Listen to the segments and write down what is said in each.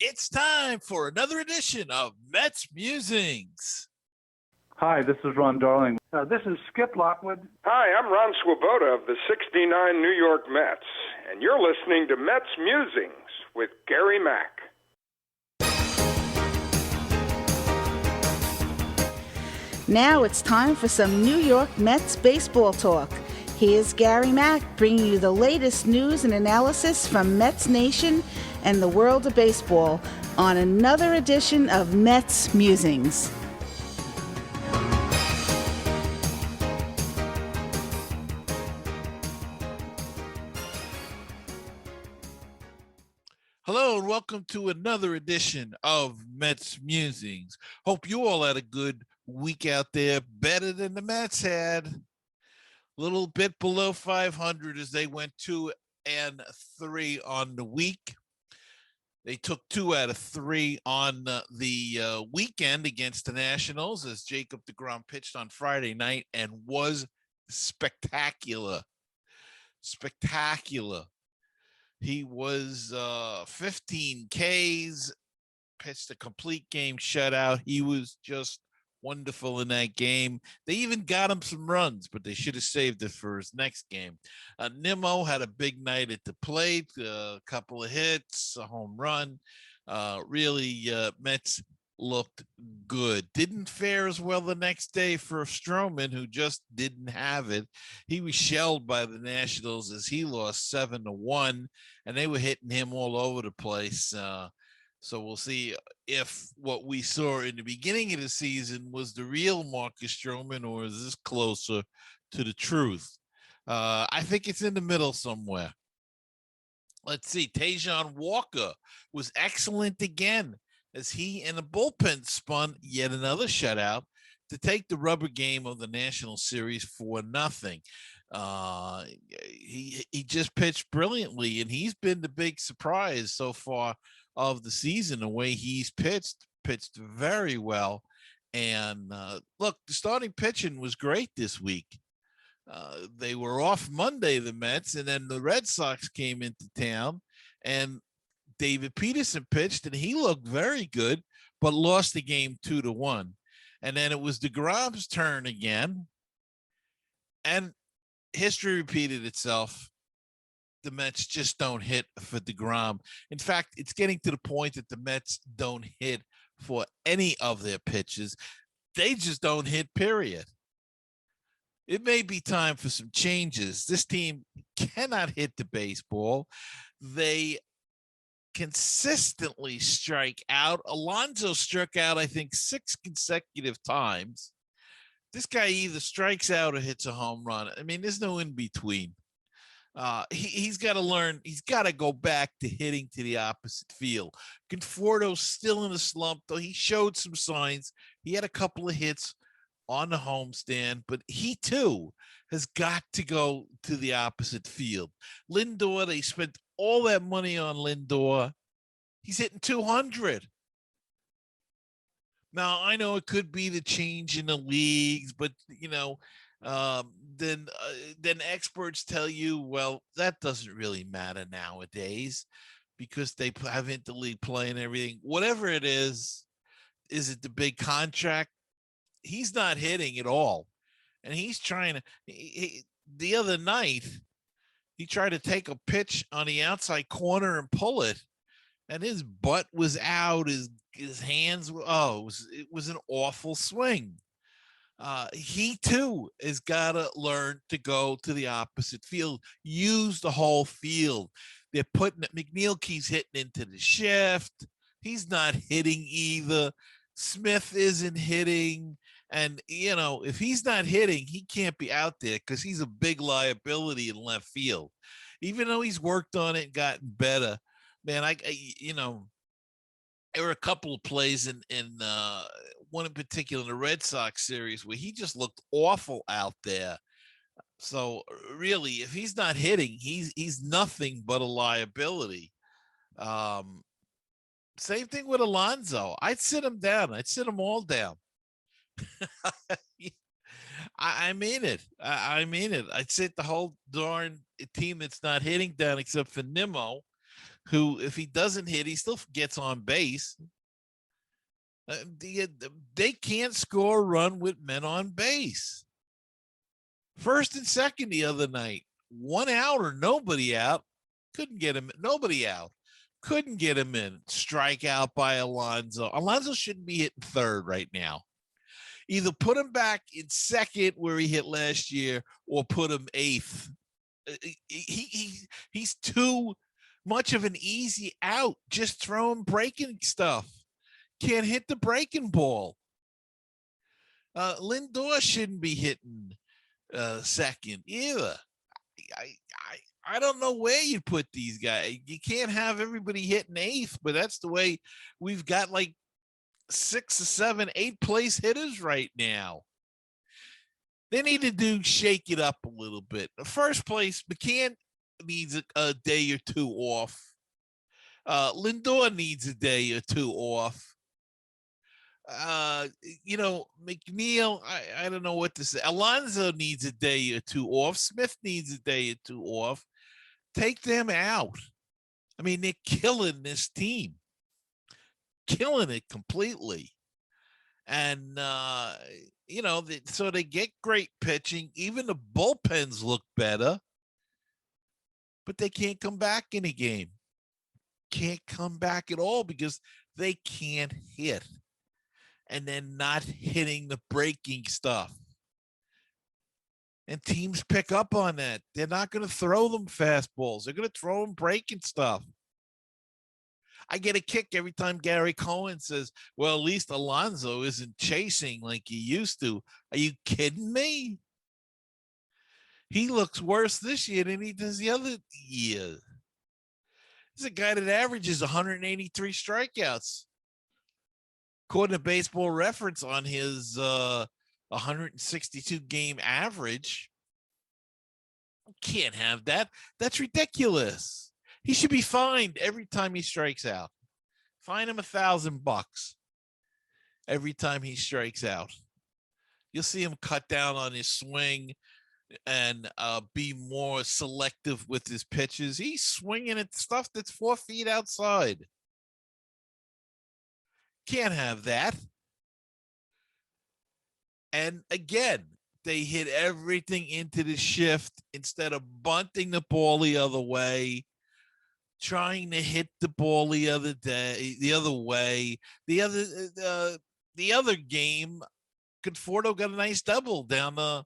It's time for another edition of Mets Musings. Hi, this is Ron Darling. This is Skip Lockwood. Hi, I'm Ron Swoboda of the 69 New York Mets, and you're listening to Mets Musings with Gary Mack. Now it's time for some New York Mets baseball talk. Here's Gary Mack bringing you the latest news and analysis from Mets Nation and the world of baseball on another edition of Mets Musings. Hello and welcome to another edition of Mets Musings. Hope you all had a good week out there, better than the Mets had. A little bit below 500 as they went 2-3 on the week. They took 2 out of 3 on the weekend against the Nationals as Jacob deGrom pitched on Friday night and was spectacular. Spectacular. He was 15 Ks, pitched a complete game shutout. He was just wonderful in that game. They even got him some runs, but they should have saved it for his next game. Nimmo had a big night at the plate, a couple of hits, a home run. Really, Mets looked good. Didn't fare as well the next day for Stroman, who just didn't have it. He was shelled by the Nationals as he lost 7-1, and they were hitting him all over the place. So we'll see if what we saw in the beginning of the season was the real Marcus Stroman, or is this closer to the truth? I think it's in the middle somewhere. Let's see. Tajon Walker was excellent again as he and the bullpen spun yet another shutout to take the rubber game of the National Series 4-0. He just pitched brilliantly, and he's been the big surprise so far of the season. The way he's pitched very well. And look, the starting pitching was great this week. They were off Monday, the Mets, and then the Red Sox came into town, and David Peterson pitched, and he looked very good, but lost the game 2-1. And then it was deGrom's turn again, and history repeated itself. The Mets just don't hit for deGrom. In fact, it's getting to the point that the Mets don't hit for any of their pitches. They just don't hit, period. It may be time for some changes. This team cannot hit the baseball. They consistently strike out. Alonso struck out, I think, 6 consecutive times. This guy either strikes out or hits a home run. I mean, there's no in between. He's got to learn. He's got to go back to hitting to the opposite field. Conforto's still in a slump, though he showed some signs. He had a couple of hits on the homestand, but he too has got to go to the opposite field. Lindor, they spent all that money on Lindor. He's hitting 200. Now, I know it could be the change in the leagues, but, then experts tell you, well, that doesn't really matter nowadays because they have interleague play and everything. Whatever it is it the big contract? He's not hitting at all. And he's trying to the other night, he tried to take a pitch on the outside corner and pull it, and his butt was out. His hands were, it was an awful swing. He too has got to learn to go to the opposite field, use the whole field. They're putting McNeil keeps hitting into the shift. He's not hitting either. Smith isn't hitting. And, if he's not hitting, he can't be out there because he's a big liability in left field. Even though he's worked on it and gotten better, man, there were a couple of plays in one in particular in the Red Sox series where he just looked awful out there. So really, if he's not hitting, he's nothing but a liability. Same thing with Alonso. I'd sit him down. I'd sit them all down. I mean it. I mean it. I'd sit the whole darn team that's not hitting down except for Nimmo. who, if he doesn't hit, he still gets on base. They can't score a run with men on base. First and second the other night, 1 out or nobody out. Couldn't get him. Nobody out. Couldn't get him in. Strikeout by Alonso. Alonso shouldn't be hitting third right now. Either put him back in second where he hit last year, or put him eighth. He's too much of an easy out. Just throw him breaking stuff. Can't hit the breaking ball. Lindor shouldn't be hitting second either. I don't know where you put these guys. You can't have everybody hitting eighth, but that's the way we've got like 6 or 7, 8 place hitters right now. They need to shake it up a little bit. First place, McCann needs a day or two off. Lindor needs a day or two off. McNeil, I don't know what to say. Alonso needs a day or two off. Smith needs a day or two off. Take them out. I mean, they're killing this team. Killing it completely. And, so they get great pitching. Even the bullpens look better. But they can't come back in a game. Can't come back at all because they can't hit. And then not hitting the breaking stuff. And teams pick up on that. They're not going to throw them fastballs. They're going to throw them breaking stuff. I get a kick every time Gary Cohen says, well, at least Alonso isn't chasing like he used to. Are you kidding me? He looks worse this year than he does the other year. He's a guy that averages 183 strikeouts. According to Baseball Reference, on his 162 game average. Can't have that. That's ridiculous. He should be fined every time he strikes out. Fine him $1,000 every time he strikes out. You'll see him cut down on his swing and be more selective with his pitches. He's swinging at stuff that's 4 feet outside. Can't have that. And again, they hit everything into the shift instead of bunting the ball the other way, trying to hit the ball the other way. The other game, Conforto got a nice double down the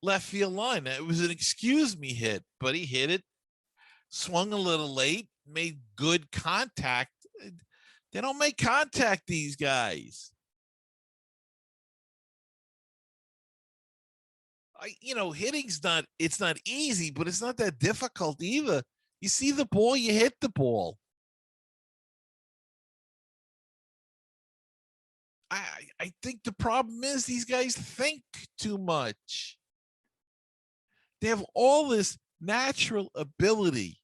left field line. It was an excuse me hit, but he hit it, swung a little late, made good contact. They don't make contact, these guys. Hitting's it's not easy, but it's not that difficult either. You see the ball, you hit the ball. I think the problem is these guys think too much. They have all this natural ability,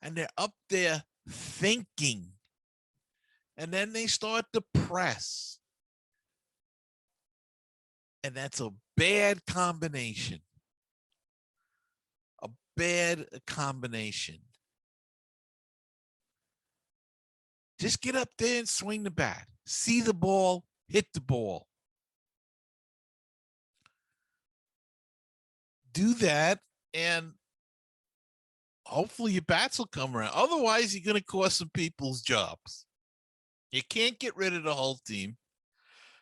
and they're up there thinking. And then they start to press. And that's a bad combination. A bad combination. Just get up there and swing the bat. See the ball, hit the ball. Do that, and hopefully your bats will come around. Otherwise, you're going to cost some people's jobs. You can't get rid of the whole team.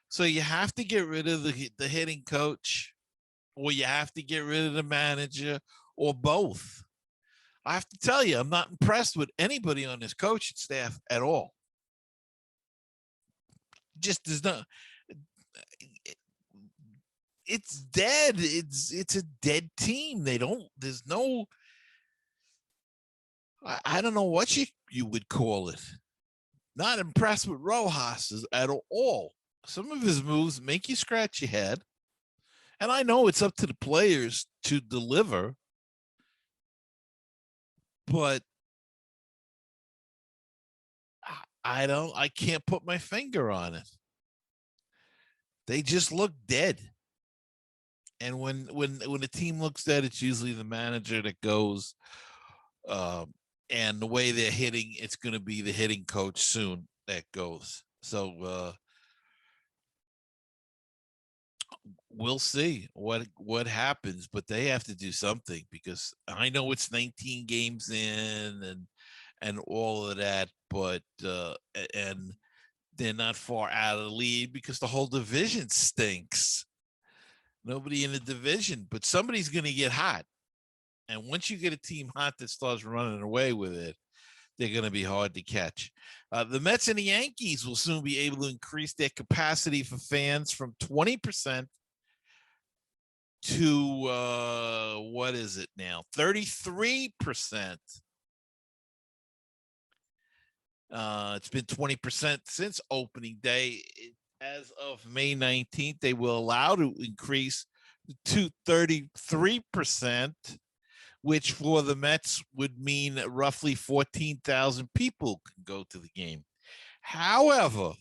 So you have to get rid of the hitting coach, or you have to get rid of the manager, or both. I have to tell you, I'm not impressed with anybody on this coaching staff at all. Just there's no. It's dead. It's a dead team. There's no. I don't know what you would call it. Not impressed with Rojas at all. Some of his moves make you scratch your head. And I know it's up to the players to deliver. But I can't put my finger on it. They just look dead. And when the team looks dead, it's usually the manager that goes. and the way they're hitting, it's going to be the hitting coach soon that goes. So we'll see what happens, but they have to do something, because I know it's 19 games in and all of that, but and they're not far out of the lead because the whole division stinks. Nobody in the division, but somebody's going to get hot. And once you get a team hot that starts running away with it, they're going to be hard to catch. The Mets and the Yankees will soon be able to increase their capacity for fans from 20% to, what is it now? 33%. It's been 20% since opening day. As of May 19th, they will allow to increase to 33%, which for the Mets would mean roughly 14,000 people can go to the game. However,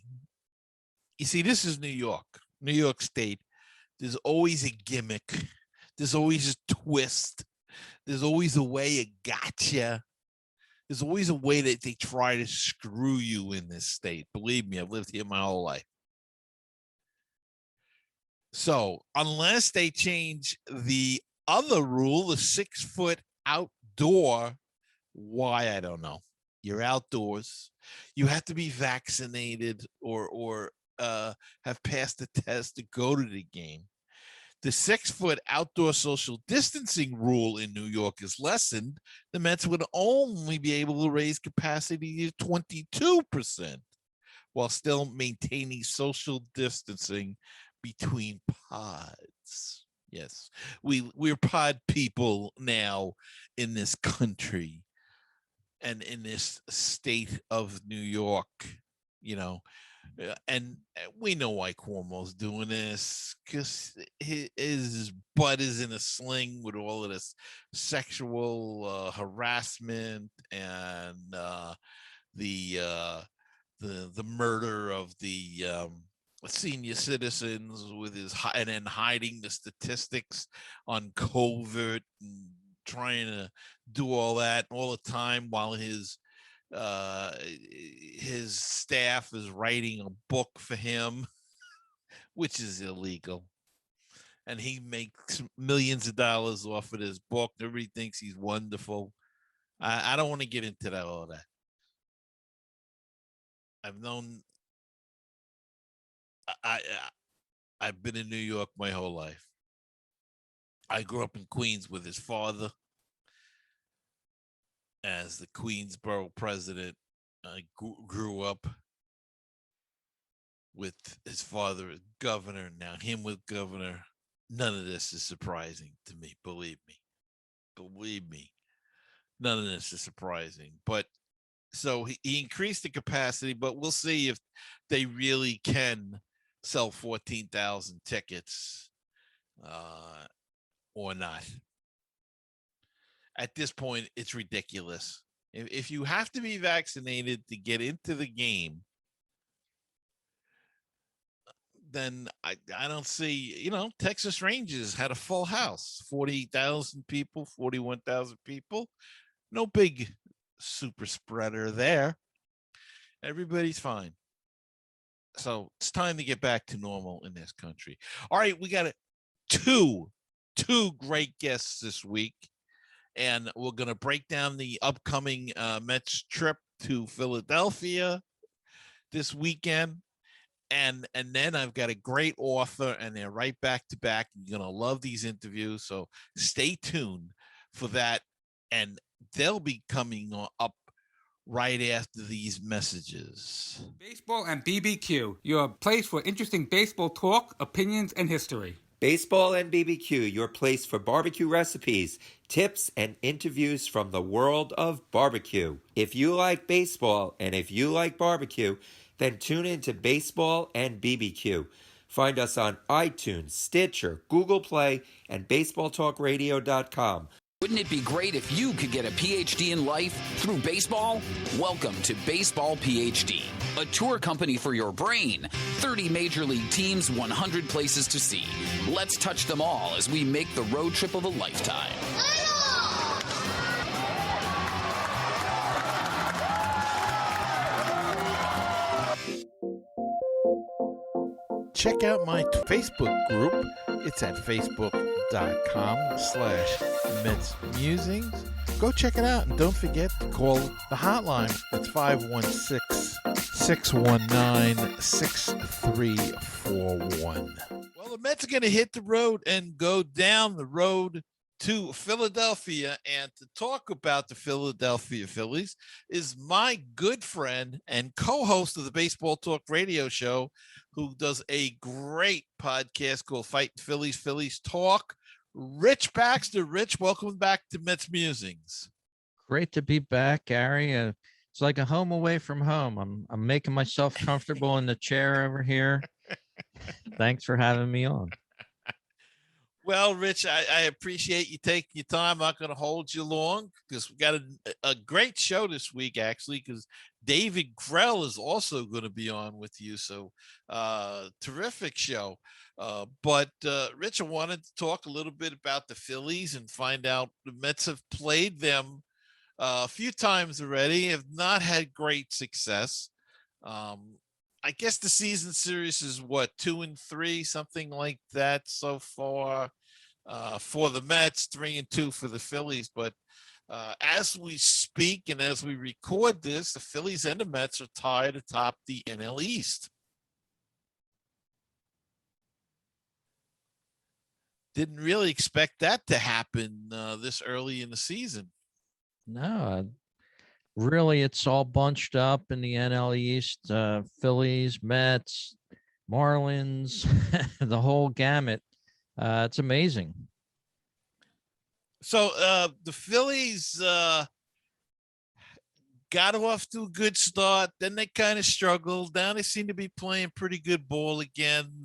you see, this is New York State. There's always a gimmick. There's always a twist. There's always a way of gotcha. There's always a way that they try to screw you in this state. Believe me, I've lived here my whole life. So unless they change the other rule, the 6-foot outdoor, why, I don't know. You're outdoors. You have to be vaccinated or have passed the test to go to the game. The 6-foot outdoor social distancing rule in New York is lessened. The Mets would only be able to raise capacity to 22% while still maintaining social distancing between pods. Yes, we're pod people now in this country and in this state of New York, and we know why Cuomo's doing this, because his butt is in a sling with all of this sexual harassment and the murder of the senior citizens with his, and then hiding the statistics on COVID and trying to do all that all the time while his staff is writing a book for him, which is illegal. And he makes millions of dollars off of this book. Everybody thinks he's wonderful. I don't want to get into that, all that. I've been in New York my whole life. I grew up in Queens with his father as the Queensborough president. I grew up with his father as governor, now him with governor. None of this is surprising to me, believe me. Believe me. None of this is surprising. But so he increased the capacity, but we'll see if they really can sell 14,000 tickets or not. At this point, it's ridiculous. If you have to be vaccinated to get into the game, then I don't see, Texas Rangers had a full house, 40,000 people, 41,000 people. No big super spreader there. Everybody's fine. So it's time to get back to normal in this country. All right, we got two great guests this week, and we're going to break down the upcoming Mets trip to Philadelphia this weekend. And then I've got a great author, and they're right back to back. You're going to love these interviews, so stay tuned for that. And they'll be coming up right after these messages. Baseball and BBQ, your place for interesting baseball talk, opinions, and history. Baseball and BBQ, your place for barbecue recipes, tips, and interviews from the world of barbecue. If you like baseball and if you like barbecue, then tune in to Baseball and BBQ. Find us on iTunes, Stitcher, Google Play, and BaseballTalkRadio.com. Wouldn't it be great if you could get a PhD in life through baseball? Welcome to Baseball PhD, a tour company for your brain. 30 major league teams, 100 places to see. Let's touch them all as we make the road trip of a lifetime. check out my Facebook group. It's at facebook.com/MetsMusings. Go check it out, and don't forget to call the hotline. It's 516-619-6341. Well, the Mets are going to hit the road and go down the road to Philadelphia. And to talk about the Philadelphia Phillies is my good friend and co-host of the Baseball Talk radio show, who does a great podcast called Fighting Phillies, Phillies Talk, Rich Baxter. Rich, welcome back to Mets Musings. Great to be back, Gary. It's like a home away from home. I'm making myself comfortable in the chair over here. Thanks for having me on. Well, Rich, I appreciate you taking your time. I'm not going to hold you long because we got a great show this week, actually, because David Krell is also going to be on with you. So terrific show. But Rich, I wanted to talk a little bit about the Phillies and find out the Mets have played them a few times already, have not had great success. I guess the season series is what, 2-3, something like that so far for the Mets, 3-2 for the Phillies. But as we speak and as we record this, the Phillies and the Mets are tied atop the NL East. Didn't really expect that to happen this early in the season. No, really, it's all bunched up in the NL East. Phillies, Mets, Marlins, the whole gamut. It's amazing. So the Phillies got off to a good start. Then they kind of struggled. Now they seem to be playing pretty good ball again.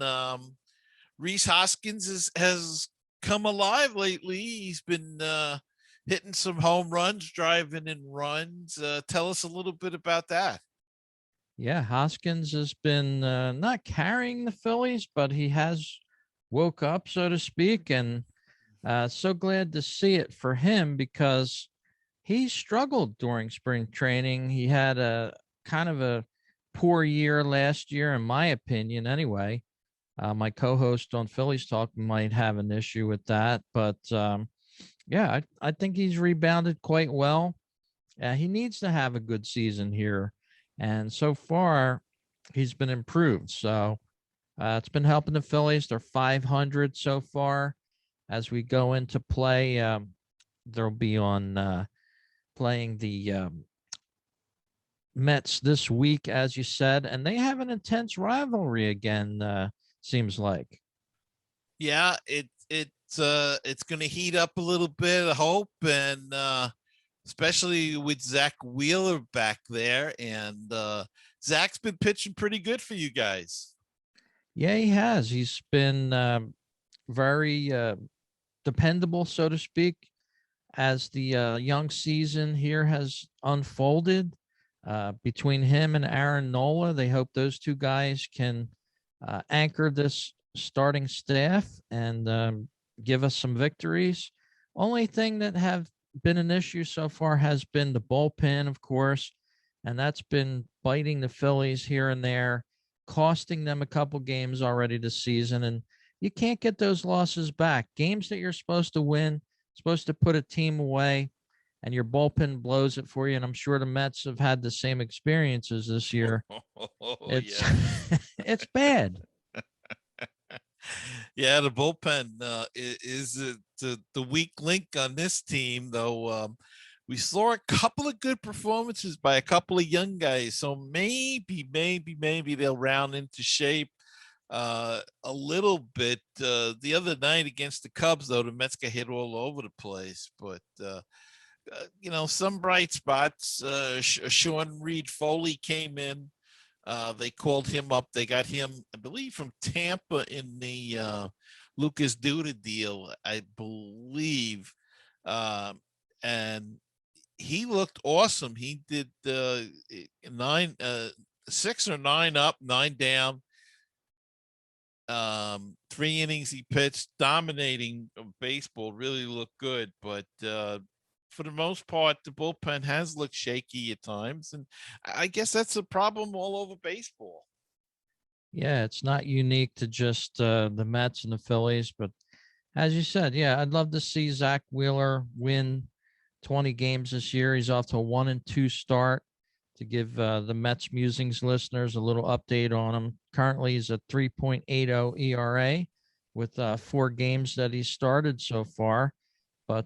Rhys Hoskins has come alive lately. He's been hitting some home runs, driving in runs. Tell us a little bit about that. Yeah, Hoskins has been not carrying the Phillies, but he has woke up, so to speak, and so glad to see it for him because he struggled during spring training. He had a kind of a poor year last year, in my opinion, anyway. My co-host on Phillies Talk might have an issue with that, but yeah, I think he's rebounded quite well. He needs to have a good season here, and so far he's been improved. So it's been helping the Phillies. They're 500 so far. As we go into play, they'll be on playing the Mets this week, as you said, and they have an intense rivalry again. Seems like. Yeah, it's going to heat up a little bit, I hope, and especially with Zach Wheeler back there, and Zach's been pitching pretty good for you guys. Yeah, he has. He's been very dependable, so to speak, as the young season here has unfolded. Between him and Aaron Nola, they hope those two guys can anchor this starting staff and give us some victories. Only thing that have been an issue so far has been the bullpen, of course, and that's been biting the Phillies here and there, costing them a couple games already this season. And you can't get those losses back. Games that you're supposed to win, supposed to put a team away, and your bullpen blows it for you. And I'm sure the Mets have had the same experiences this year. It's it's bad. Yeah, the bullpen is the weak link on this team, though. We saw a couple of good performances by a couple of young guys, so maybe they'll round into shape a little bit. The other night against the Cubs, though, the Mets got hit all over the place, but some bright spots. Sean Reed Foley came in. They called him up. They got him, I believe, from Tampa in the Lucas Duda deal, I believe. And he looked awesome. He did 6 or 9 up, 9 down. 3 innings he pitched, dominating baseball, really looked good. But for the most part, the bullpen has looked shaky at times. And I guess that's a problem all over baseball. Yeah, it's not unique to just the Mets and the Phillies, but as you said, yeah, I'd love to see Zach Wheeler win 20 games this year. He's off to a 1-2 start. To give the Mets Musings listeners a little update on him, currently he's a 3.80 ERA with 4 games that he's started so far. But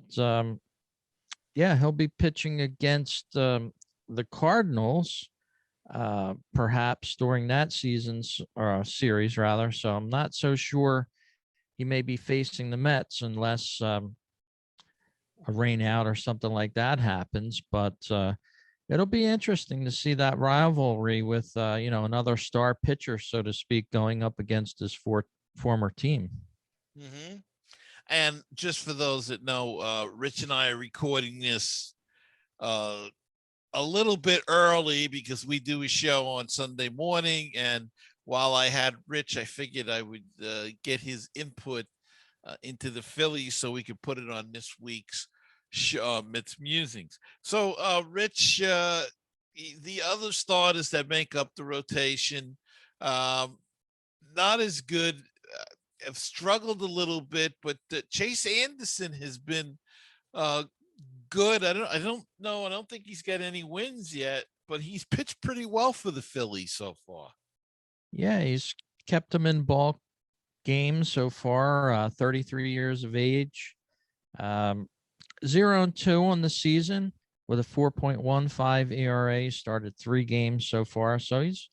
yeah, he'll be pitching against the Cardinals perhaps during that season's or series rather. So I'm not so sure he may be facing the Mets unless a rain out or something like that happens. But it'll be interesting to see that rivalry with another star pitcher, so to speak, going up against his former team. Mm-hmm. And just for those that know, Rich and I are recording this a little bit early because we do a show on Sunday morning. And while I had Rich, I figured I would get his input into the Phillies so we could put it on this week's Mets Musings. So, Rich, the other starters that make up the rotation, not as good, have struggled a little bit, but Chase Anderson has been good. I don't know. I don't think he's got any wins yet, but he's pitched pretty well for the Phillies so far. Yeah, he's kept them in ball games so far. 33 years of age, 0-2 on the season with a 4.15 ERA. Started 3 games so far, so he's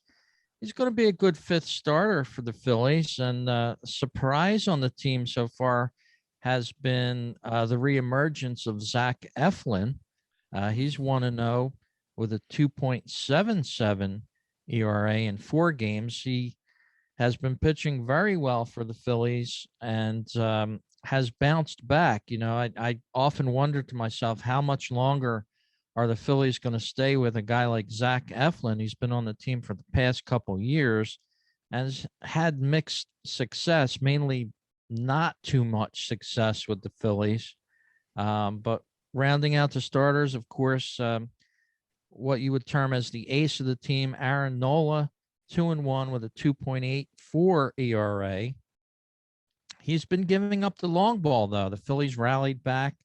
going to be a good 5th starter for the Phillies. And surprise on the team so far has been the reemergence of Zach Eflin. He's 1-0 with a 2.77 ERA in 4 games. He has been pitching very well for the Phillies and has bounced back. I often wonder to myself, how much longer are the Phillies going to stay with a guy like Zach Eflin? He's been on the team for the past couple years and has had mixed success, mainly not too much success with the Phillies. But rounding out the starters, of course, what you would term as the ace of the team, Aaron Nola, 2-1 with a 2.84 ERA. He's been giving up the long ball, though. The Phillies rallied back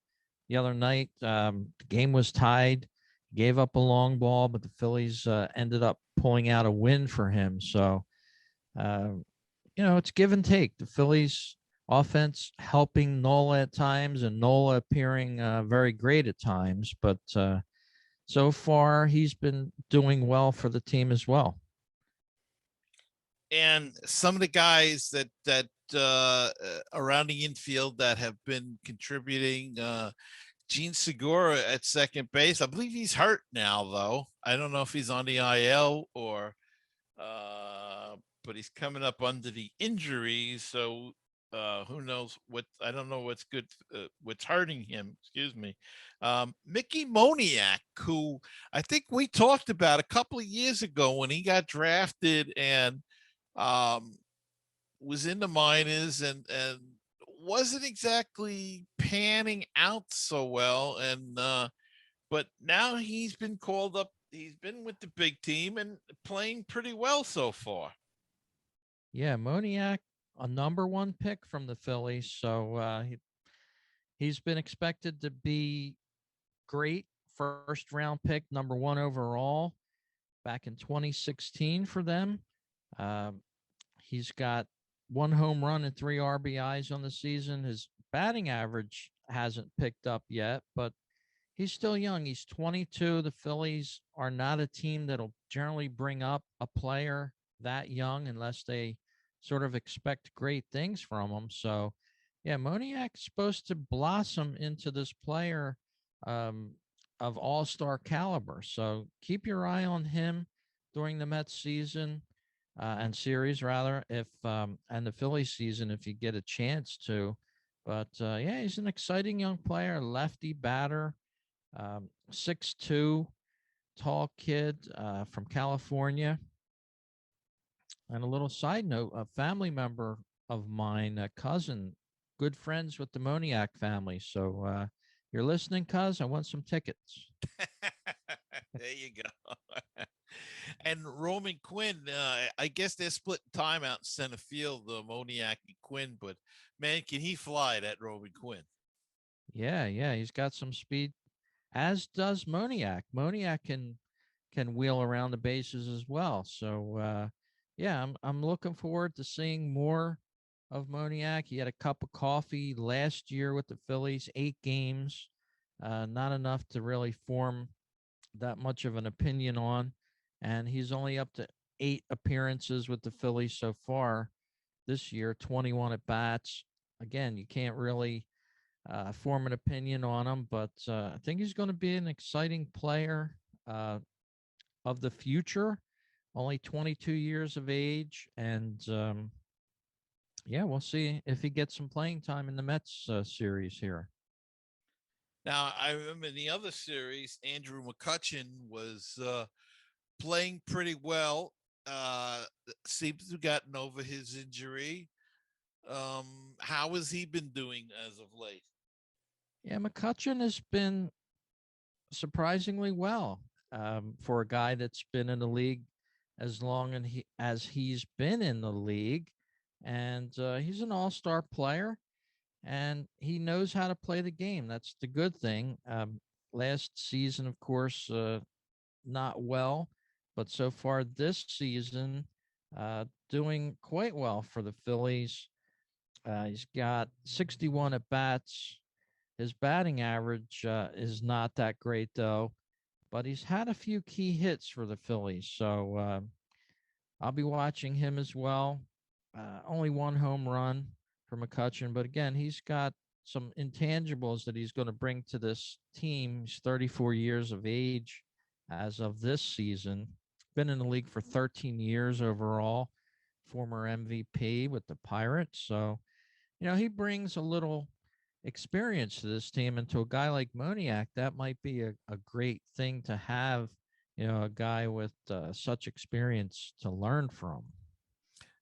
the other night. The game was tied. He gave up a long ball, but the Phillies ended up pulling out a win for him. So, it's give and take. The Phillies offense helping Nola at times and Nola appearing very great at times. But so far, he's been doing well for the team as well. And some of the guys that around the infield that have been contributing, Gene Segura at second base. I believe he's hurt now, though. I don't know if he's on the IL or, but he's coming up under the injuries. So who knows what? I don't know what's good, what's hurting him. Excuse me. Mickey Moniak, who I think we talked about a couple of years ago when he got drafted and was in the minors and wasn't exactly panning out so well. And but now he's been called up. He's been with the big team and playing pretty well so far. Yeah, Moniak, a number 1 pick from the Phillies. So he's been expected to be great. First round pick, number 1 overall back in 2016 for them. He's got 1 home run and 3 RBIs on the season. His batting average hasn't picked up yet, but he's still young. He's 22. The Phillies are not a team that'll generally bring up a player that young unless they sort of expect great things from him. So, yeah, Moniak's supposed to blossom into this player of all-star caliber. So keep your eye on him during the Mets season and series, rather, if and the Phillies season if you get a chance to. But yeah, he's an exciting young player, lefty batter, 6'2", tall kid from California. And a little side note, a family member of mine, a cousin, good friends with the Moniak family. So you're listening, cuz? I want some tickets. There you go. And Roman Quinn, I guess they're splitting time out in center field, Moniak and Quinn, but man, can he fly, that Roman Quinn? Yeah, yeah, he's got some speed, as does Moniak. Moniak can wheel around the bases as well. So yeah, I'm looking forward to seeing more of Moniak. He had a cup of coffee last year with the Phillies, 8 games, not enough to really form that much of an opinion on, and he's only up to 8 appearances with the Phillies so far this year, 21 at bats. Again, you can't really form an opinion on him, but I think he's going to be an exciting player of the future. Only 22 years of age, and yeah, we'll see if he gets some playing time in the Mets series here. Now, I remember in the other series, Andrew McCutchen was playing pretty well. Seems to have gotten over his injury. How has he been doing as of late? Yeah, McCutchen has been surprisingly well for a guy that's been in the league as long as he's been in the league, and he's an all-star player, and he knows how to play the game. That's the good thing. Last season, of course, not well, but so far this season, doing quite well for the Phillies. He's got 61 at bats. His batting average is not that great, though, but he's had a few key hits for the Phillies. So I'll be watching him as well. Only one home run for McCutchen, but again, he's got some intangibles that he's going to bring to this team. He's 34 years of age as of this season. Been in the league for 13 years overall. Former MVP with the Pirates. So, he brings a little experience to this team. And to a guy like Moniak, that might be a great thing to have, a guy with such experience to learn from.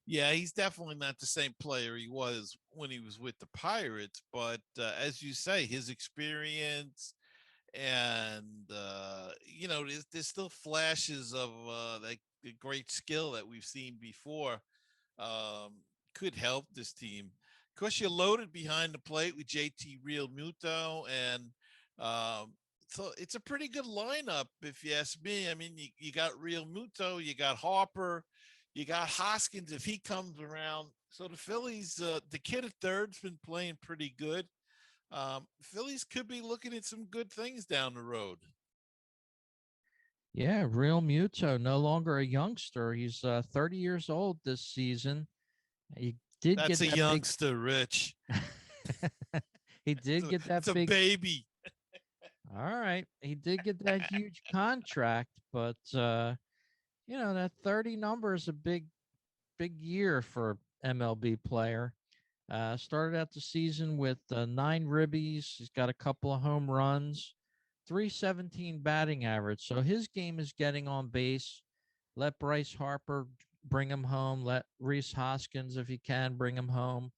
Yeah, he's definitely not the same player he was when he was with the Pirates, but as you say, his experience and there's still flashes of that great skill that we've seen before. um, could help this team. Of course, you're loaded behind the plate with JT Real Muto, and so it's a pretty good lineup, if you ask me. I mean, you got Real Muto, you got Harper, you got Hoskins if he comes around. So the Phillies, the kid at third's been playing pretty good. Phillies could be looking at some good things down the road. Yeah, Real Muto, no longer a youngster. He's 30 years old this season. He did That's get a that big. youngster, Rich. He did get that It's a big. baby. All right, he did get that huge contract, but that 30 number is a big year for MLB player. Started out the season with 9 ribbies. He's got a couple of home runs, 317 batting average. So his game is getting on base. Let Bryce Harper bring him home. Let Reese Hoskins, if he can, bring him home.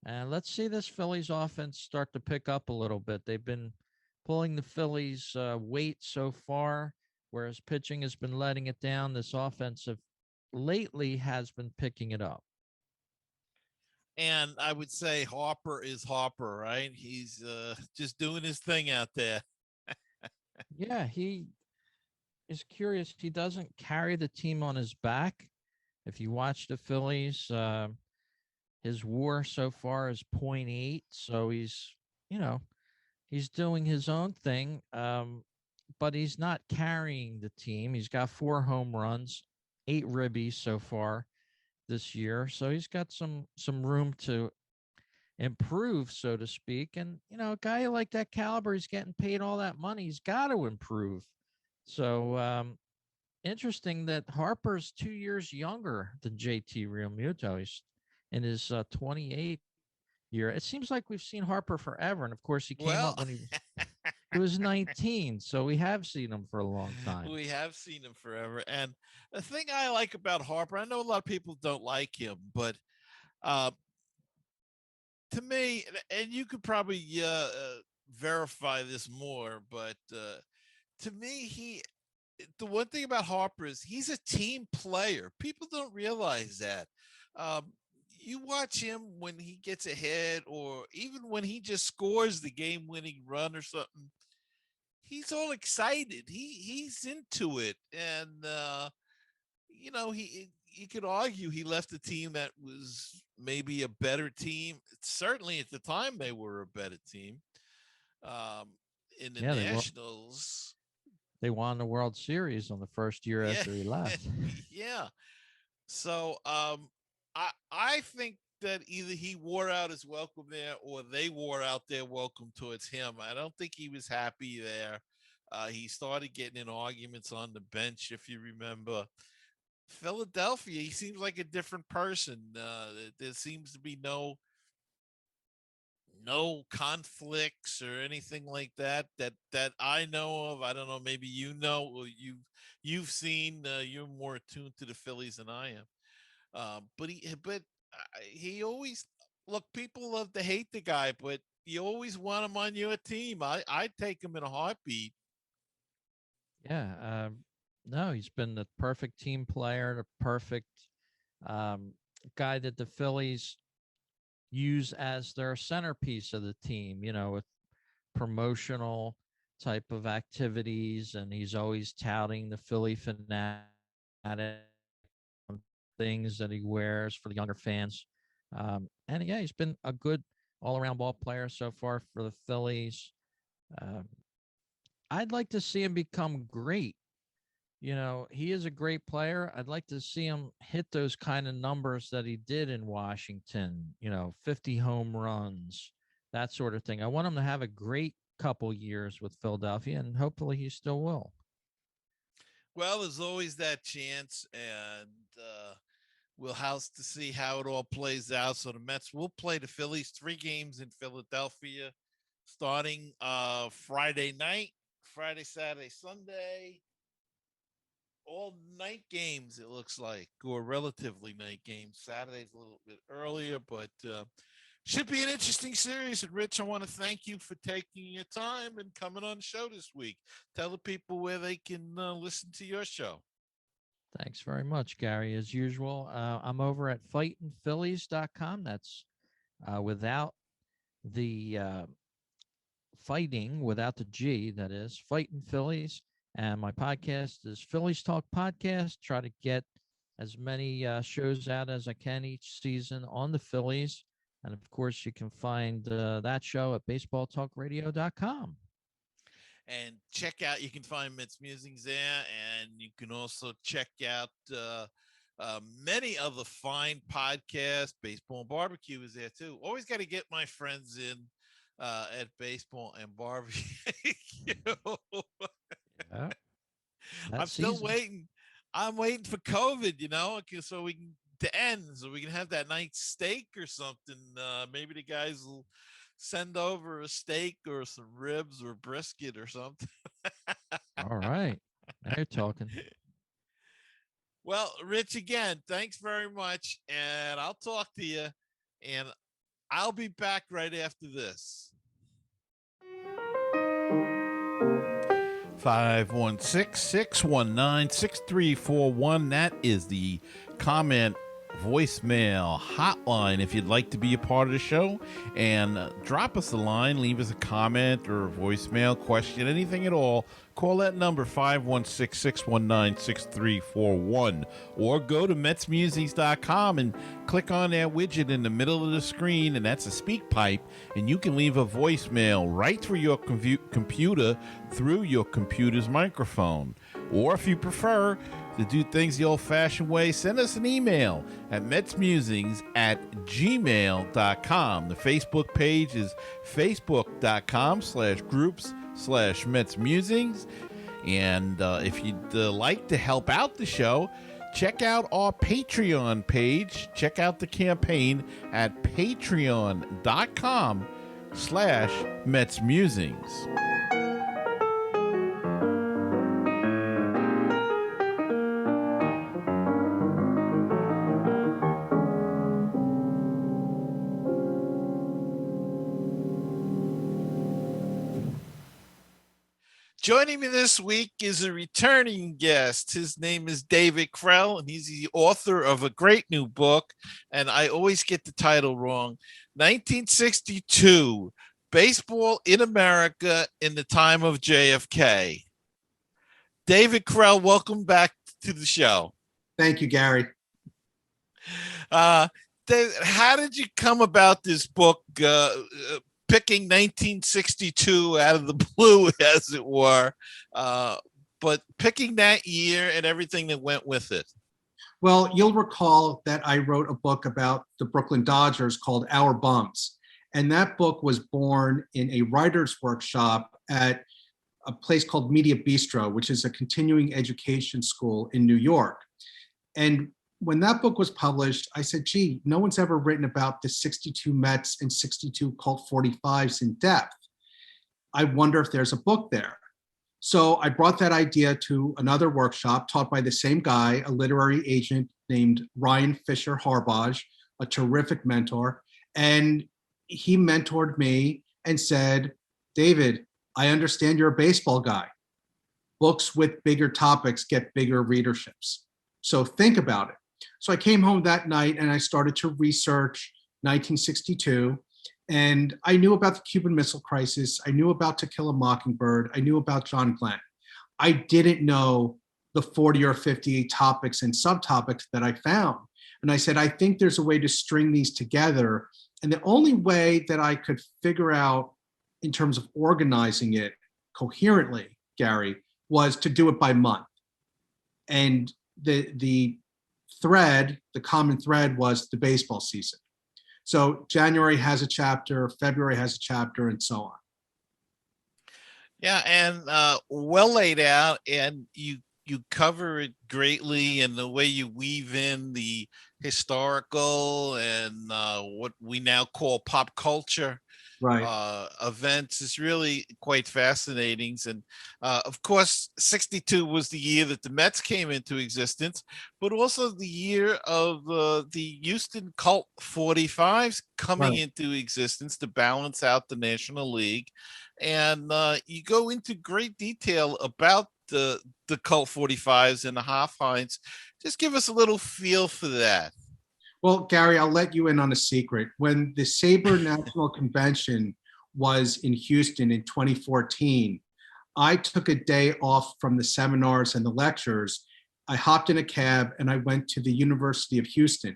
And let's see this Phillies offense start to pick up a little bit. They've been pulling the Phillies' weight so far, whereas pitching has been letting it down. This offensive lately has been picking it up. And I would say Harper is Harper, right? He's just doing his thing out there. Yeah, he is curious. He doesn't carry the team on his back. If you watch the Phillies, his WAR so far is 0.8. So he's doing his own thing, but he's not carrying the team. He's got 4 home runs, 8 ribbies so far this year. So he's got some room to improve, so to speak. And, a guy like that caliber, he's getting paid all that money. He's got to improve. So interesting that Harper's 2 years younger than JT Realmuto. He's in his 28th year. It seems like we've seen Harper forever. And of course, he came up when he was 19. So we have seen him for a long time. We have seen him forever. And the thing I like about Harper, I know a lot of people don't like him, but to me, and you could probably verify this more, but to me, the one thing about Harper is he's a team player. People don't realize that. Um, you watch him when he gets ahead, or even when he just scores the game-winning run or something. He's all excited. He's into it, and he you could argue he left a team that was maybe a better team. Certainly at the time they were a better team. Um, in the Yeah, Nationals. they won the World Series on the first year Yeah, after he left. yeah. So I think that either he wore out his welcome there or they wore out their welcome towards him. I don't think he was happy there. He started getting in arguments on the bench, if you remember. Philadelphia, he seems like a different person. There seems to be no conflicts or anything like that I know of. I don't know, maybe or you've seen. You're more attuned to the Phillies than I am. He always look. People love to hate the guy, but you always want him on your team. I take him in a heartbeat. Yeah, no, he's been the perfect team player, the perfect um, guy that the Phillies use as their centerpiece of the team, with promotional type of activities. And he's always touting the Philly fanatic things that he wears for the younger fans. And yeah, he's been a good all around ball player so far for the Phillies. Um, I'd like to see him become great. He is a great player. I'd like to see him hit those kind of numbers that he did in Washington, 50 home runs, that sort of thing. I want him to have a great couple years with Philadelphia, and hopefully he still will. Well, there's always that chance, and we'll have to see how it all plays out. So the Mets will play the Phillies 3 games in Philadelphia, starting Friday night, Friday, Saturday, Sunday. All night games, it looks like, or relatively night games. Saturday's a little bit earlier, but should be an interesting series. And Rich, I want to thank you for taking your time and coming on the show this week. Tell the people where they can listen to your show. Thanks very much, Gary. As usual, I'm over at fightingphillies.com. That's without the fighting, without the G, that is, Fighting Phillies. And my podcast is Phillies Talk Podcast. Try to get as many shows out as I can each season on the Phillies. And of course, you can find that show at baseballtalkradio.com. And you can find MetsMusings there, and you can also check out many other fine podcasts. Baseball and Barbecue is there too. Always got to get my friends in at Baseball and Barbecue. Yeah, I'm still waiting. I'm waiting for COVID, so we can so we can have that nice steak or something. Maybe the guys will send over a steak or some ribs or brisket or something. All right. Now you're talking. Well, Rich, again, thanks very much. And I'll talk to you. And I'll be back right after this. 516-619-6341. That is the comment voicemail hotline if you'd like to be a part of the show, and drop us a line, leave us a comment or a voicemail question, anything at all. Call that number 516-619-6341, or go to MetsMusings.com and click on that widget in the middle of the screen, and that's a speak pipe, and you can leave a voicemail right through your computer through your computer's microphone. Or if you prefer to do things the old-fashioned way, send us an email at metsmusings@gmail.com. The Facebook page is facebook.com/groups/MetsMusings. And if you'd like to help out the show, check out our Patreon page. Check out the campaign at patreon.com/MetsMusings. Joining me this week is a returning guest. His name is David Krell, and he's the author of a great new book, and I always get the title wrong, 1962, Baseball in America in the Time of JFK. David Krell, welcome back to the show. Thank you, Gary. David, how did you come about this book, picking 1962 out of the blue, as it were, but picking that year and everything that went with it? Well, you'll recall that I wrote a book about the Brooklyn Dodgers called Our Bums. And that book was born in a writer's workshop at a place called Media Bistro, which is a continuing education school in New York. And when that book was published, I said, gee, no one's ever written about the 62 Mets and 62 Colt 45s in depth. I wonder if there's a book there. So I brought that idea to another workshop taught by the same guy, a literary agent named Ryan Fisher Harbage, a terrific mentor. And he mentored me and said, David, I understand you're a baseball guy. Books with bigger topics get bigger readerships. So think about it. So I came home that night and I started to research 1962. And I knew about the Cuban Missile Crisis. I knew about To Kill a Mockingbird. I knew about John Glenn. I didn't know the 40 or 50 topics and subtopics that I found. And I said, I think there's a way to string these together. And the only way that I could figure out in terms of organizing it coherently, Gary, was to do it by month. And the common thread was the baseball season. So January has a chapter, February has a chapter, and so on. Yeah, and well laid out, and you cover it greatly, and the way you weave in the historical and what we now call pop culture events is really quite fascinating. And of course, 62 was the year that the Mets came into existence, but also the year of the Houston Colt 45s coming into existence to balance out the National League. And you go into great detail about the Colt 45s and the Hoffheinz. Just give us a little feel for that. Well, Gary, I'll let you in on a secret. When the Sabre National Convention was in Houston in 2014, I took a day off from the seminars and the lectures. I hopped in a cab and I went to the University of Houston.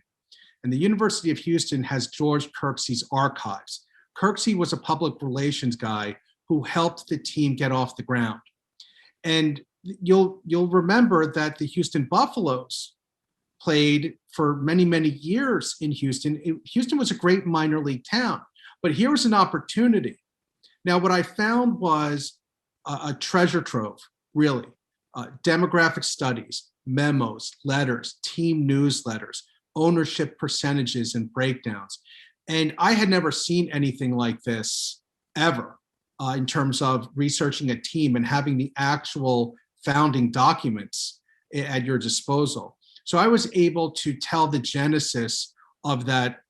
And the University of Houston has George Kirksey's archives. Kirksey was a public relations guy who helped the team get off the ground. And you'll remember that the Houston Buffaloes played for many, many years in Houston. Houston was a great minor league town, but here was an opportunity. Now, what I found was a treasure trove, really. Demographic studies, memos, letters, team newsletters, ownership percentages and breakdowns. And I had never seen anything like this ever in terms of researching a team and having the actual founding documents at your disposal. So I was able to tell the genesis of that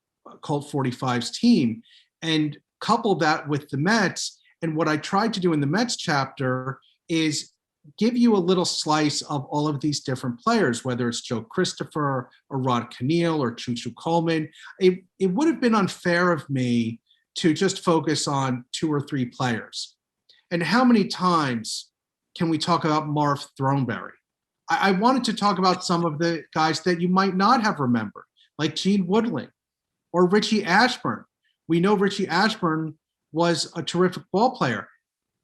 Colt 45s team and couple that with the Mets. And what I tried to do in the Mets chapter is give you a little slice of all of these different players, whether it's Joe Christopher or Rod Caneal or Choo Choo Coleman. It would have been unfair of me to just focus on 2 or 3 players. And how many times can we talk about Marv Throneberry? I wanted to talk about some of the guys that you might not have remembered, like Gene Woodling or Richie Ashburn. We know Richie Ashburn was a terrific ball player.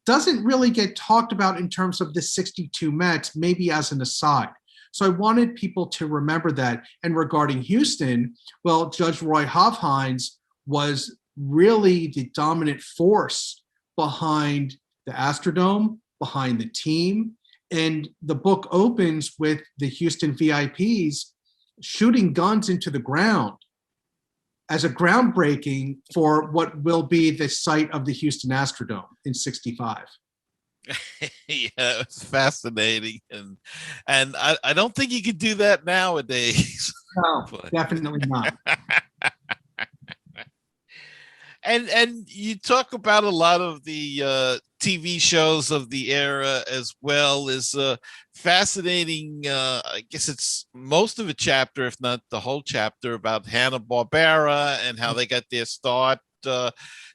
Doesn't really get talked about in terms of the 62 Mets, maybe as an aside. So I wanted people to remember that. And regarding Houston, well, Judge Roy Hoffheinz was really the dominant force behind the Astrodome, behind the team. And the book opens with the Houston VIPs shooting guns into the ground as a groundbreaking for what will be the site of the Houston Astrodome in 65. Yeah, it's fascinating. And I don't think you could do that nowadays. No, definitely not. And you talk about a lot of the TV shows of the era as well. Is fascinating. I guess it's most of a chapter, if not the whole chapter, about Hanna-Barbera and how they got their start.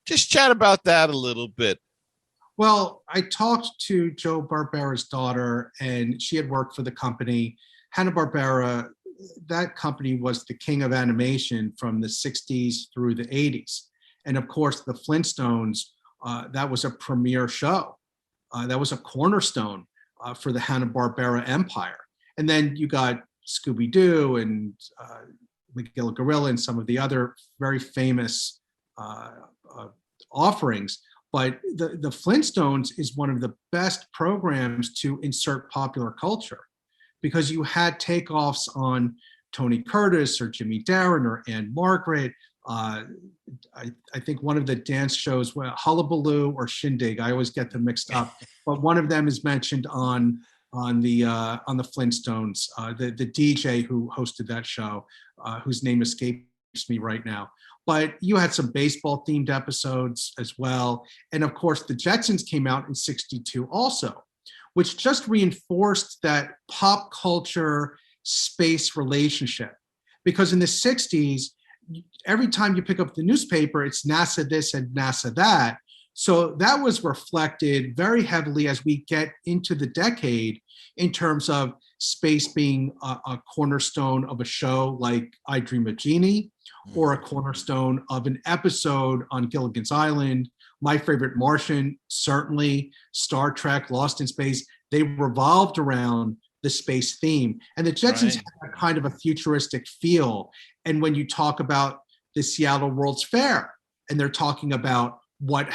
Just chat about that a little bit. Well, I talked to Joe Barbera's daughter, and she had worked for the company. Hanna-Barbera, that company was the king of animation from the 60s through the 80s. And of course, the Flintstones, that was a premier show. That was a cornerstone for the Hanna-Barbera empire. And then you got Scooby-Doo and Miguel Gorilla and some of the other very famous offerings. But the Flintstones is one of the best programs to insert popular culture, because you had takeoffs on Tony Curtis or Jimmy Darren or Anne Margaret. I think one of the dance shows, Hullabaloo or Shindig, I always get them mixed up, but one of them is mentioned on the Flintstones. The DJ who hosted that show, whose name escapes me right now. But you had some baseball themed episodes as well. And of course, the Jetsons came out in '62 also, which just reinforced that pop culture space relationship. Because in the 60s, every time you pick up the newspaper, it's NASA this and NASA that. So that was reflected very heavily as we get into the decade in terms of space being a cornerstone of a show like I Dream of Jeannie, or a cornerstone of an episode on Gilligan's Island. My Favorite Martian, certainly, Star Trek, Lost in Space, they revolved around the space theme. And the Jetsons had a kind of a futuristic feel. And when you talk about the Seattle World's Fair, and they're talking about what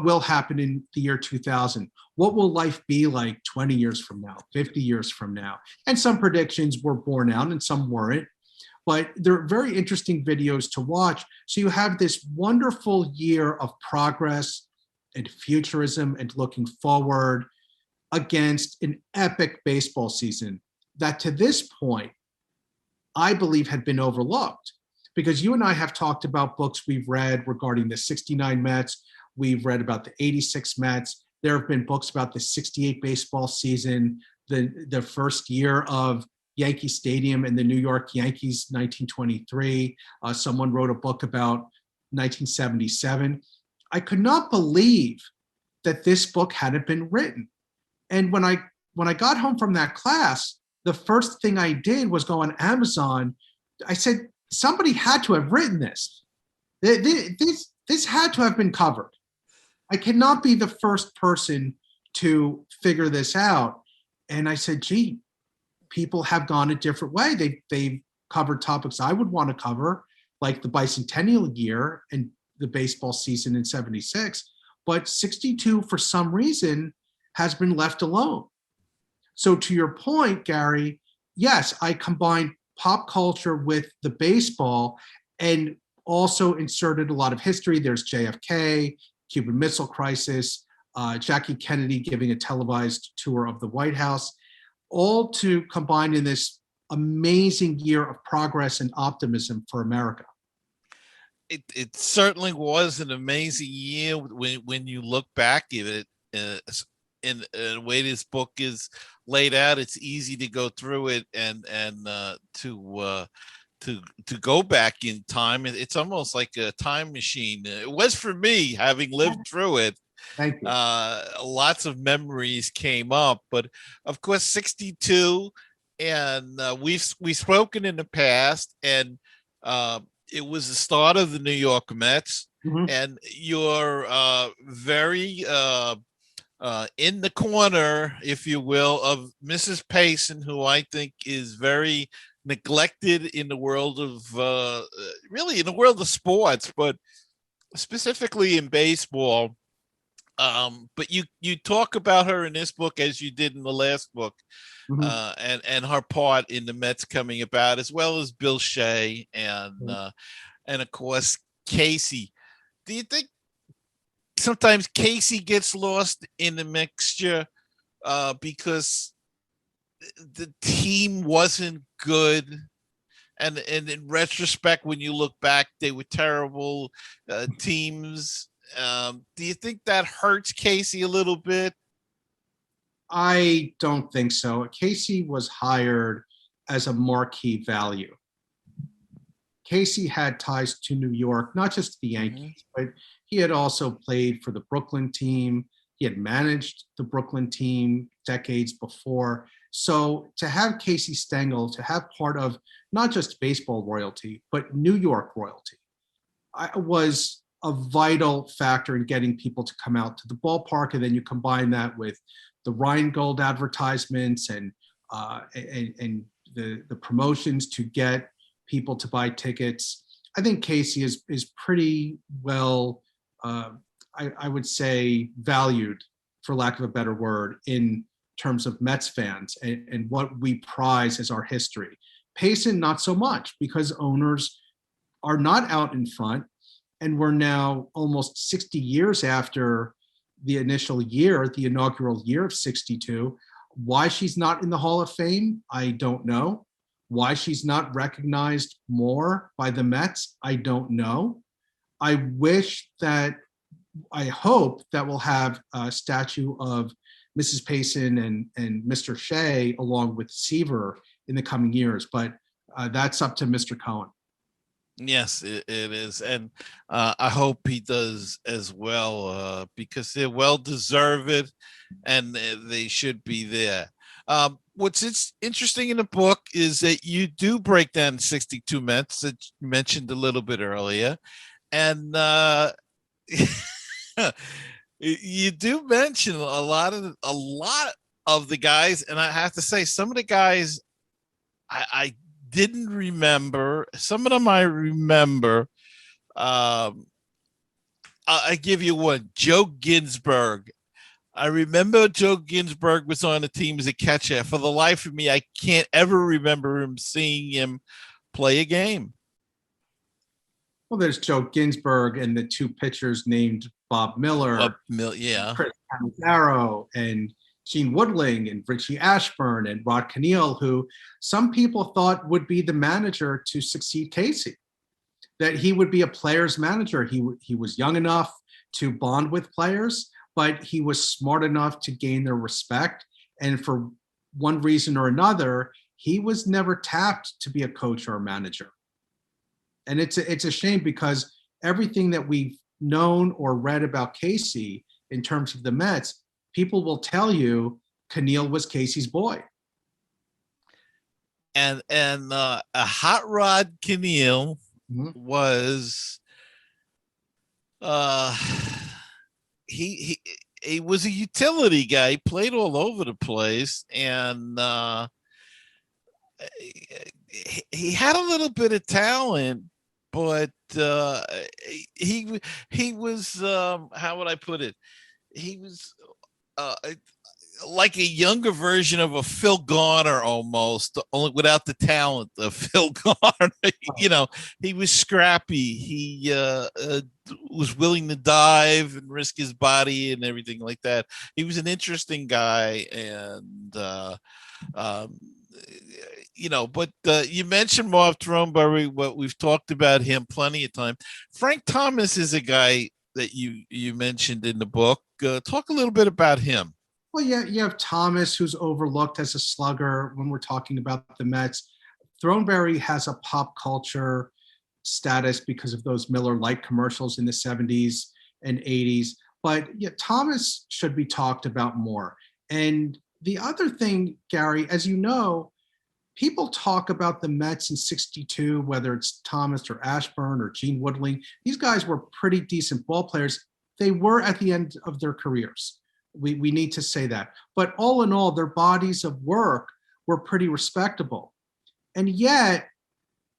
will happen in the year 2000, what will life be like 20 years from now, 50 years from now? And some predictions were borne out and some weren't. But they're very interesting videos to watch. So you have this wonderful year of progress and futurism and looking forward against an epic baseball season that to this point, I believe had been overlooked. Because you and I have talked about books we've read regarding the '69 Mets. We've read about the '86 Mets. There have been books about the '68 baseball season, the first year of Yankee Stadium and the New York Yankees, 1923. Someone wrote a book about 1977. I could not believe that this book hadn't been written. And when I got home from that class, the first thing I did was go on Amazon. I said, somebody had to have written this. This had to have been covered. I cannot be the first person to figure this out. And I said, gee, people have gone a different way. They've covered topics I would want to cover, like the bicentennial year and the baseball season in '76. But '62, for some reason, has been left alone. So to your point, Gary, yes, I combined pop culture with the baseball and also inserted a lot of history. There's JFK, Cuban Missile Crisis, Jackie Kennedy giving a televised tour of the White House, all to combine in this amazing year of progress and optimism for America. It certainly was an amazing year when you look back at it. In the way this book is laid out, it's easy to go through it and to go back in time. It's almost like a time machine. It was for me, having lived through it. Thank you. Lots of memories came up, but of course, '62, and we've spoken in the past, and it was the start of the New York Mets, and you're very in the corner, if you will, of Mrs. Payson, who I think is very neglected in the world of really in the world of sports, but specifically in baseball. But you talk about her in this book as you did in the last book, and her part in the Mets coming about, as well as Bill Shea and of course Casey. Do you think sometimes Casey gets lost in the mixture because the team wasn't good? And in retrospect, when you look back, they were terrible teams. Do you think that hurts Casey a little bit? I don't think so. Casey was hired as a marquee value. Casey had ties to New York, not just the Yankees, but he had also played for the Brooklyn team. He had managed the Brooklyn team decades before. So to have Casey Stengel, to have part of not just baseball royalty, but New York royalty, was a vital factor in getting people to come out to the ballpark. And then you combine that with the Rheingold advertisements and the promotions to get people to buy tickets. I think Casey is pretty well, I would say, valued, for lack of a better word, in terms of Mets fans and what we prize as our history. Payson, not so much, because owners are not out in front, and we're now almost 60 years after the initial year, the inaugural year of 62. Why she's not in the Hall of Fame, I don't know. Why she's not recognized more by the Mets, I don't know. I hope that we'll have a statue of Mrs. Payson and Mr. Shea along with Seaver in the coming years, but that's up to Mr. Cohen. Yes, it is. And I hope he does as well, because they're well deserved and they should be there. What's interesting in the book is that you do break down 62 Mets that you mentioned a little bit earlier. And you do mention a lot of the guys. And I have to say, some of the guys I didn't remember. Some of them I remember. I give you one. Joe Ginsberg. I remember Joe Ginsberg was on the team as a catcher. For the life of me, I can't ever remember seeing him play a game. Well, there's Joe Ginsberg and the two pitchers named Bob Miller, yeah, Chris Cannizzaro, and Gene Woodling, and Richie Ashburn, and Rod Cannell, who some people thought would be the manager to succeed Casey, that he would be a player's manager. He was young enough to bond with players, but he was smart enough to gain their respect. And for one reason or another, he was never tapped to be a coach or a manager. And it's a shame, because everything that we've known or read about Casey in terms of the Mets, people will tell you Cannell was Casey's boy. And a hot rod Cannell was he was a utility guy. He played all over the place, and he had a little bit of talent, but he was how would I put it? He was like a younger version of a Phil Garner almost, only without the talent of Phil Garner. He was scrappy. He was willing to dive and risk his body and everything like that. He was an interesting guy, and but you mentioned Marv Throneberry. What we've talked about him plenty of time. Frank Thomas is a guy that you mentioned in the book. Talk a little bit about him. Well, yeah, you have Thomas, who's overlooked as a slugger when we're talking about the Mets. Throneberry has a pop culture status because of those Miller Lite commercials in the 70s and 80s. But yeah, Thomas should be talked about more. And the other thing, Gary, as you know, people talk about the Mets in 62, whether it's Thomas or Ashburn or Gene Woodling. These guys were pretty decent ball players. They were at the end of their careers. We need to say that. But all in all, their bodies of work were pretty respectable. And yet,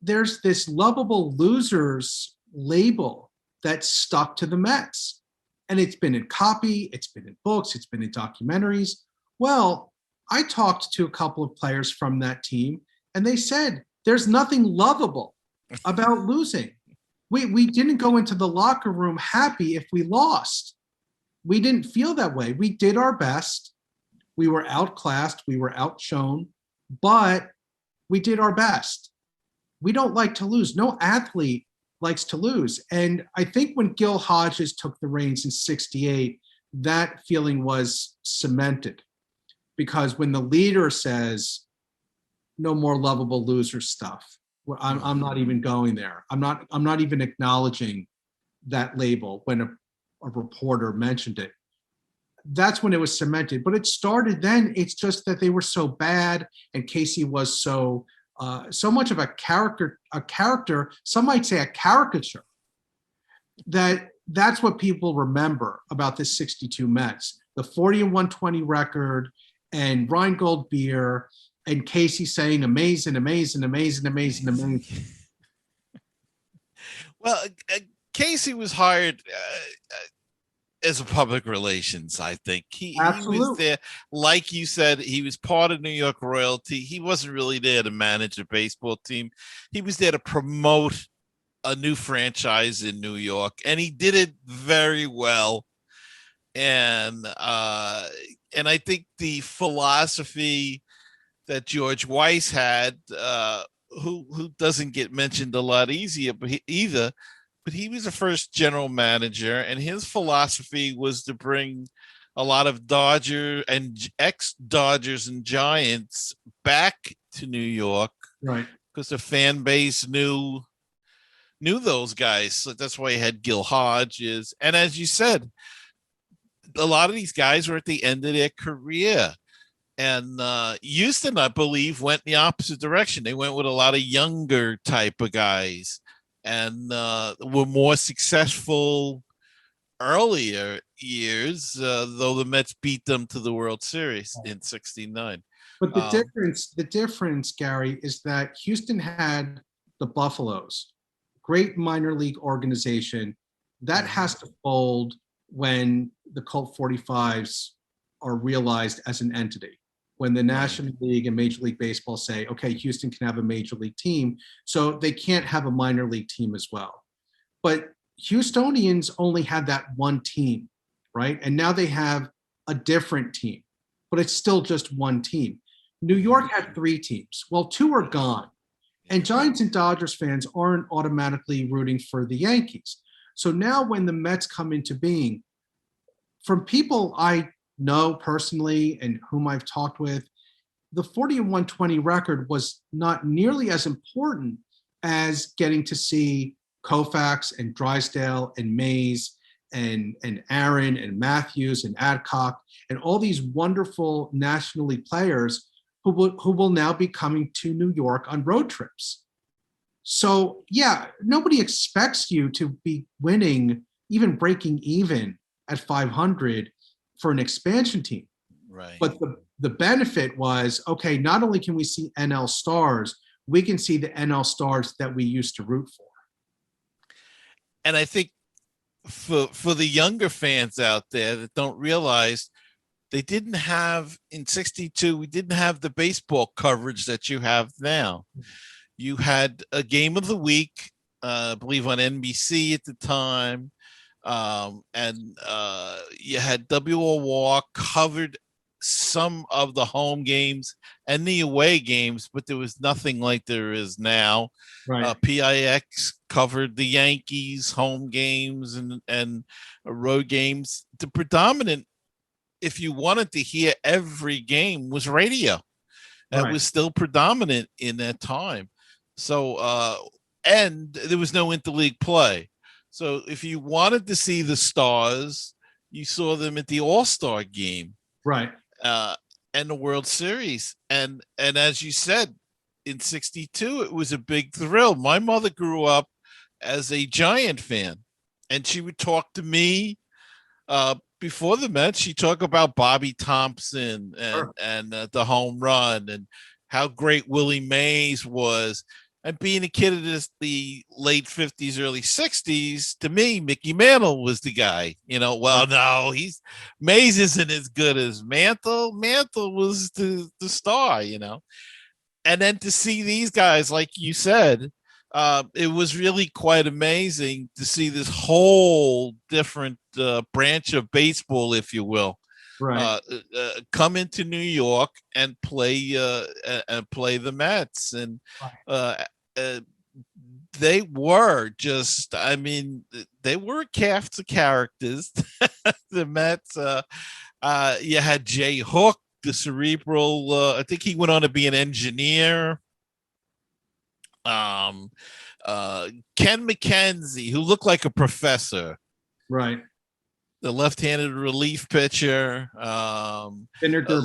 there's this lovable losers label that stuck to the Mets. And it's been in copy, it's been in books, it's been in documentaries. Well, I talked to a couple of players from that team, and they said, there's nothing lovable about losing. We didn't go into the locker room happy if we lost. We didn't feel that way. We did our best. We were outclassed. We were outshone, but we did our best. We don't like to lose. No athlete likes to lose. And I think when Gil Hodges took the reins in 68, that feeling was cemented, because when the leader says, no more lovable loser stuff, I'm not even going there. I'm not even acknowledging that label when a reporter mentioned it. That's when it was cemented. But it started then. It's just that they were so bad, and Casey was so much of a character, some might say a caricature, that's what people remember about this 62 Mets. The 40-120 record, and Rheingold beer, and Casey saying amazing, amazing, amazing, amazing, amazing. Well, Casey was hired as a public relations, I think. He was there, like you said, he was part of New York royalty. He wasn't really there to manage a baseball team. He was there to promote a new franchise in New York, and he did it very well. And I think the philosophy that George Weiss had, who doesn't get mentioned a lot either, but he was the first general manager, and his philosophy was to bring a lot of Dodger and ex-Dodgers and Giants back to New York, right? Because the fan base knew those guys. So that's why he had Gil Hodges, and as you said, a lot of these guys were at the end of their career. And Houston, I believe, went the opposite direction. They went with a lot of younger type of guys, and were more successful earlier years, though the Mets beat them to the World Series in '69. But the difference, Gary, is that Houston had the Buffaloes, great minor league organization, that has to fold when the Colt 45s are realized as an entity. When the National League and Major League Baseball say, okay, Houston can have a major league team, so they can't have a minor league team as well. But Houstonians only had that one team, right? And now they have a different team, but it's still just one team. New York had three teams. Well, two are gone. And Giants and Dodgers fans aren't automatically rooting for the Yankees. So now when the Mets come into being, from people I know personally and whom I've talked with, the 40-120 record was not nearly as important as getting to see Koufax and Drysdale and Mays and Aaron and Matthews and Adcock and all these wonderful National League players who will now be coming to New York on road trips. So yeah, nobody expects you to be winning, even breaking even at 500 for an expansion team. Right. But the benefit was, okay, not only can we see NL stars, we can see the NL stars that we used to root for. And I think for the younger fans out there that don't realize, they didn't have, in 62, we didn't have the baseball coverage that you have now. You had a game of the week, I believe on NBC at the time. And you had WOR covered some of the home games and the away games, but there was nothing like there is now. Right. PIX covered the Yankees home games and road games. The predominant, if you wanted to hear every game, was radio. That was still predominant in that time. So and there was no interleague play. So if you wanted to see the stars, you saw them at the All-Star game, right? And the World Series. And as you said, in 62, it was a big thrill. My mother grew up as a Giant fan, and she would talk to me before the Mets. She'd talk about Bobby Thompson and the home run and how great Willie Mays was. And being a kid of the late 50s, early 60s, to me, Mickey Mantle was the guy. Well, no, Mays isn't as good as Mantle. Mantle was the star, And then to see these guys, like you said, it was really quite amazing to see this whole different branch of baseball, if you will, come into New York and play the Mets. And they were just, I mean, they were cast of characters. The Mets, you had Jay Hook, the cerebral, I think he went on to be an engineer. Ken McKenzie, who looked like a professor. Right. The left-handed relief pitcher. Vinegar.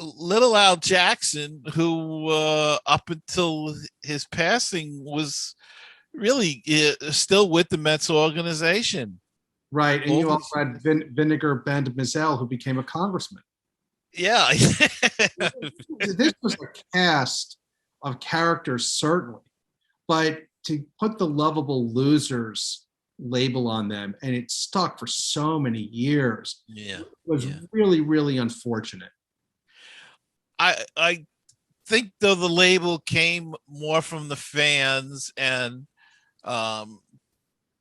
Little Al Jackson, who up until his passing was really still with the Mets organization. Right, and you also had Vinegar Bend Mizell, who became a congressman. Yeah. This was a cast of characters, certainly, but to put the lovable losers label on them, and it stuck for so many years, was really, really unfortunate. I think though the label came more from the fans, and that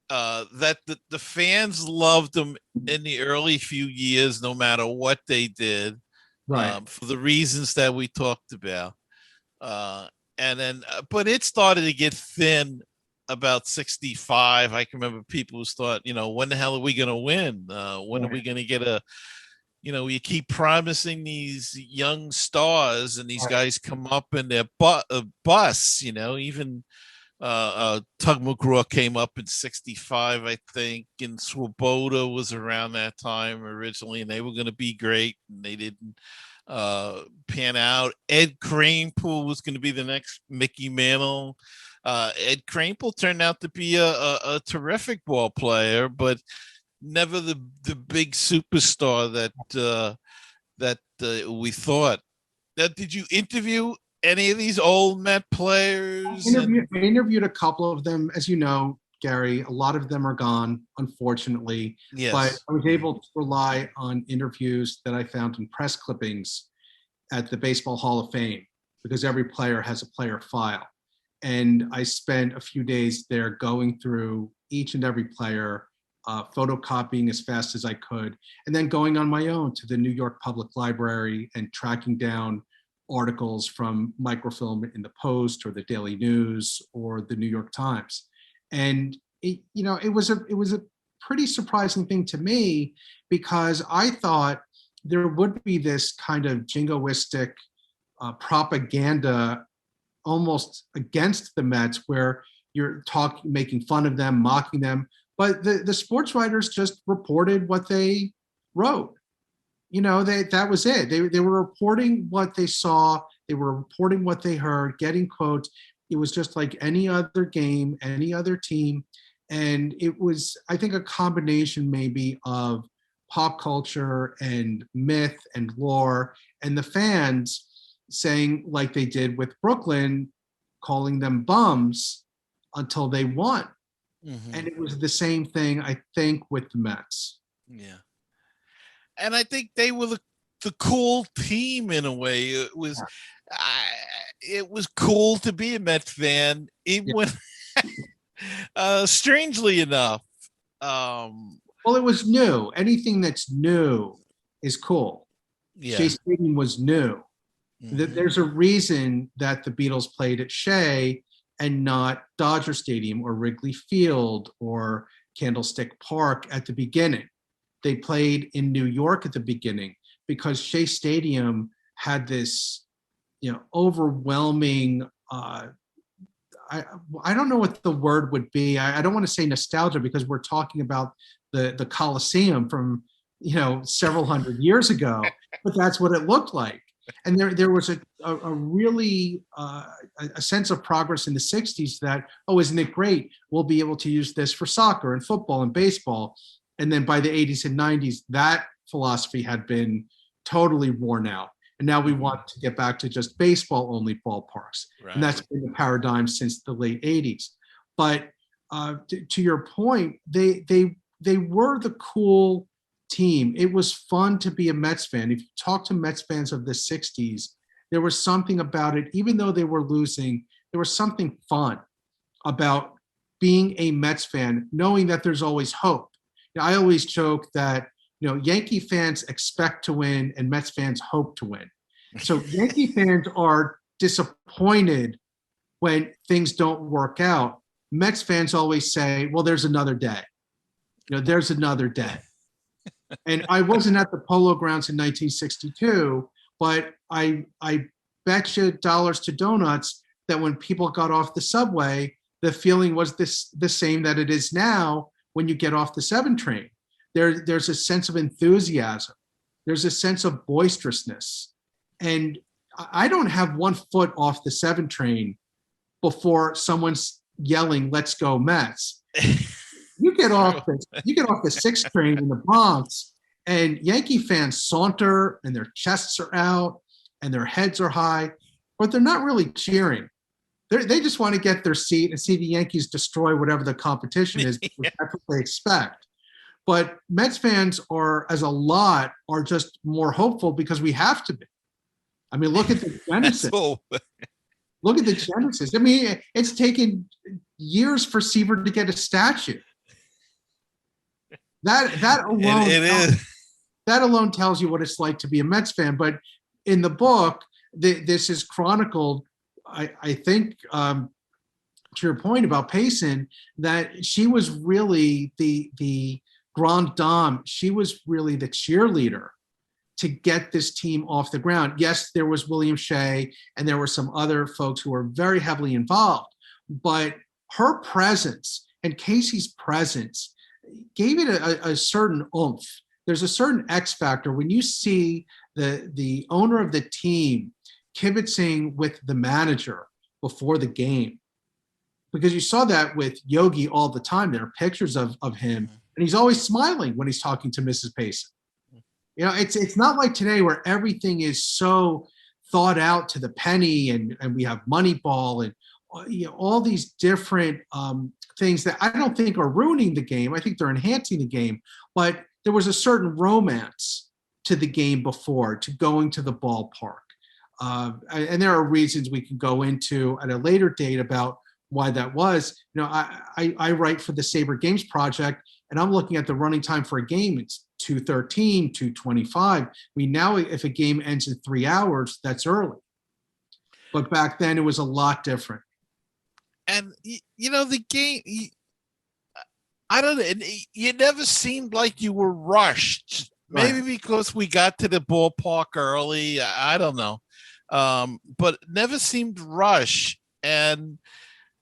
the fans loved them in the early few years, no matter what they did, right? For the reasons that we talked about, and then but it started to get thin about 65. I can remember people who thought, when the hell are we going to win? When are we going to get a you keep promising these young stars, and these guys come up in their bus, even Tug McGraw came up in 65, I think, and Swoboda was around that time originally, and they were going to be great, and they didn't pan out. Ed Kranepool was going to be the next Mickey Mantle. Ed Kranepool turned out to be a terrific ball player, but never the big superstar that we thought. Now, did you interview any of these old Met players? I interviewed a couple of them. As you know, Gary, a lot of them are gone, unfortunately. Yes. But I was able to rely on interviews that I found in press clippings at the Baseball Hall of Fame, because every player has a player file. And I spent a few days there going through each and every player, photocopying as fast as I could, and then going on my own to the New York Public Library and tracking down articles from microfilm in the Post or the Daily News or the New York Times. And it was a pretty surprising thing to me, because I thought there would be this kind of jingoistic propaganda almost against the Mets, where you're making fun of them, mocking them. But the sports writers just reported what they wrote. That was it. They were reporting what they saw. They were reporting what they heard, getting quotes. It was just like any other game, any other team. And it was, I think, a combination maybe of pop culture and myth and lore, and the fans saying, like they did with Brooklyn, calling them bums until they won. Mm-hmm. And it was the same thing, I think, with the Mets. Yeah. And I think they were the cool team in a way. It was cool to be a Mets fan, even when, strangely enough. Well, it was new. Anything that's new is cool. Yeah. Shea Stadium was new. Mm-hmm. There's a reason that the Beatles played at Shea and not Dodger Stadium or Wrigley Field or Candlestick Park at the beginning. They played in New York at the beginning because Shea Stadium had this, overwhelming, I don't know what the word would be. I don't want to say nostalgia, because we're talking about the Coliseum from, several hundred years ago, but that's what it looked like. And there was a really a sense of progress in the 60s that, isn't it great? We'll be able to use this for soccer and football and baseball. And then by the 80s and 90s, that philosophy had been totally worn out. And now we want to get back to just baseball-only ballparks. Right. And that's been the paradigm since the late 80s. But to your point, they were the cool team. It was fun to be a Mets fan. If you talk to Mets fans of the 60s, there was something about it. Even though they were losing, there was something fun about being a Mets fan, knowing that there's always hope. I always joke that, Yankee fans expect to win and Mets fans hope to win. So Yankee fans are disappointed when things don't work out, Mets fans always say, well, there's another day. There's another day. And I wasn't at the Polo Grounds in 1962, but I bet you dollars to donuts that when people got off the subway, the feeling was the same that it is now when you get off the 7 train. There's a sense of enthusiasm. There's a sense of boisterousness. And I don't have one foot off the 7 train before someone's yelling, "Let's go Mets." You get off the 6 train in the Bronx, and Yankee fans saunter, and their chests are out, and their heads are high, but they're not really cheering. They just want to get their seat and see the Yankees destroy whatever the competition is. Because that's what they expect. But Mets fans are just more hopeful because we have to be. I mean, look at the genesis. Look at the genesis. I mean, it's taken years for Seaver to get a statue. That alone, that alone tells you what it's like to be a Mets fan. But in the book, this is chronicled. I think, to your point about Payson, that she was really the grande dame. She was really the cheerleader to get this team off the ground. Yes, there was William Shea, and there were some other folks who were very heavily involved, but her presence and Casey's presence gave it a certain oomph. There's a certain X factor when you see the owner of the team kibitzing with the manager before the game, because you saw that with Yogi all the time. There are pictures of him, and he's always smiling when he's talking to Mrs. Payson. It's not like today where everything is so thought out to the penny, and we have Moneyball and all these different things that I don't think are ruining the game. I think they're enhancing the game, but there was a certain romance to the game before, to going to the ballpark. And there are reasons we can go into at a later date about why that was. I write for the Saber Games Project, and I'm looking at the running time for a game. It's 2:13, 2:25. I mean, now if a game ends in 3 hours, that's early. But back then it was a lot different. And the game, I don't know. You never seemed like you were rushed. Maybe because we got to the ballpark early. I don't know. But never seemed rushed. And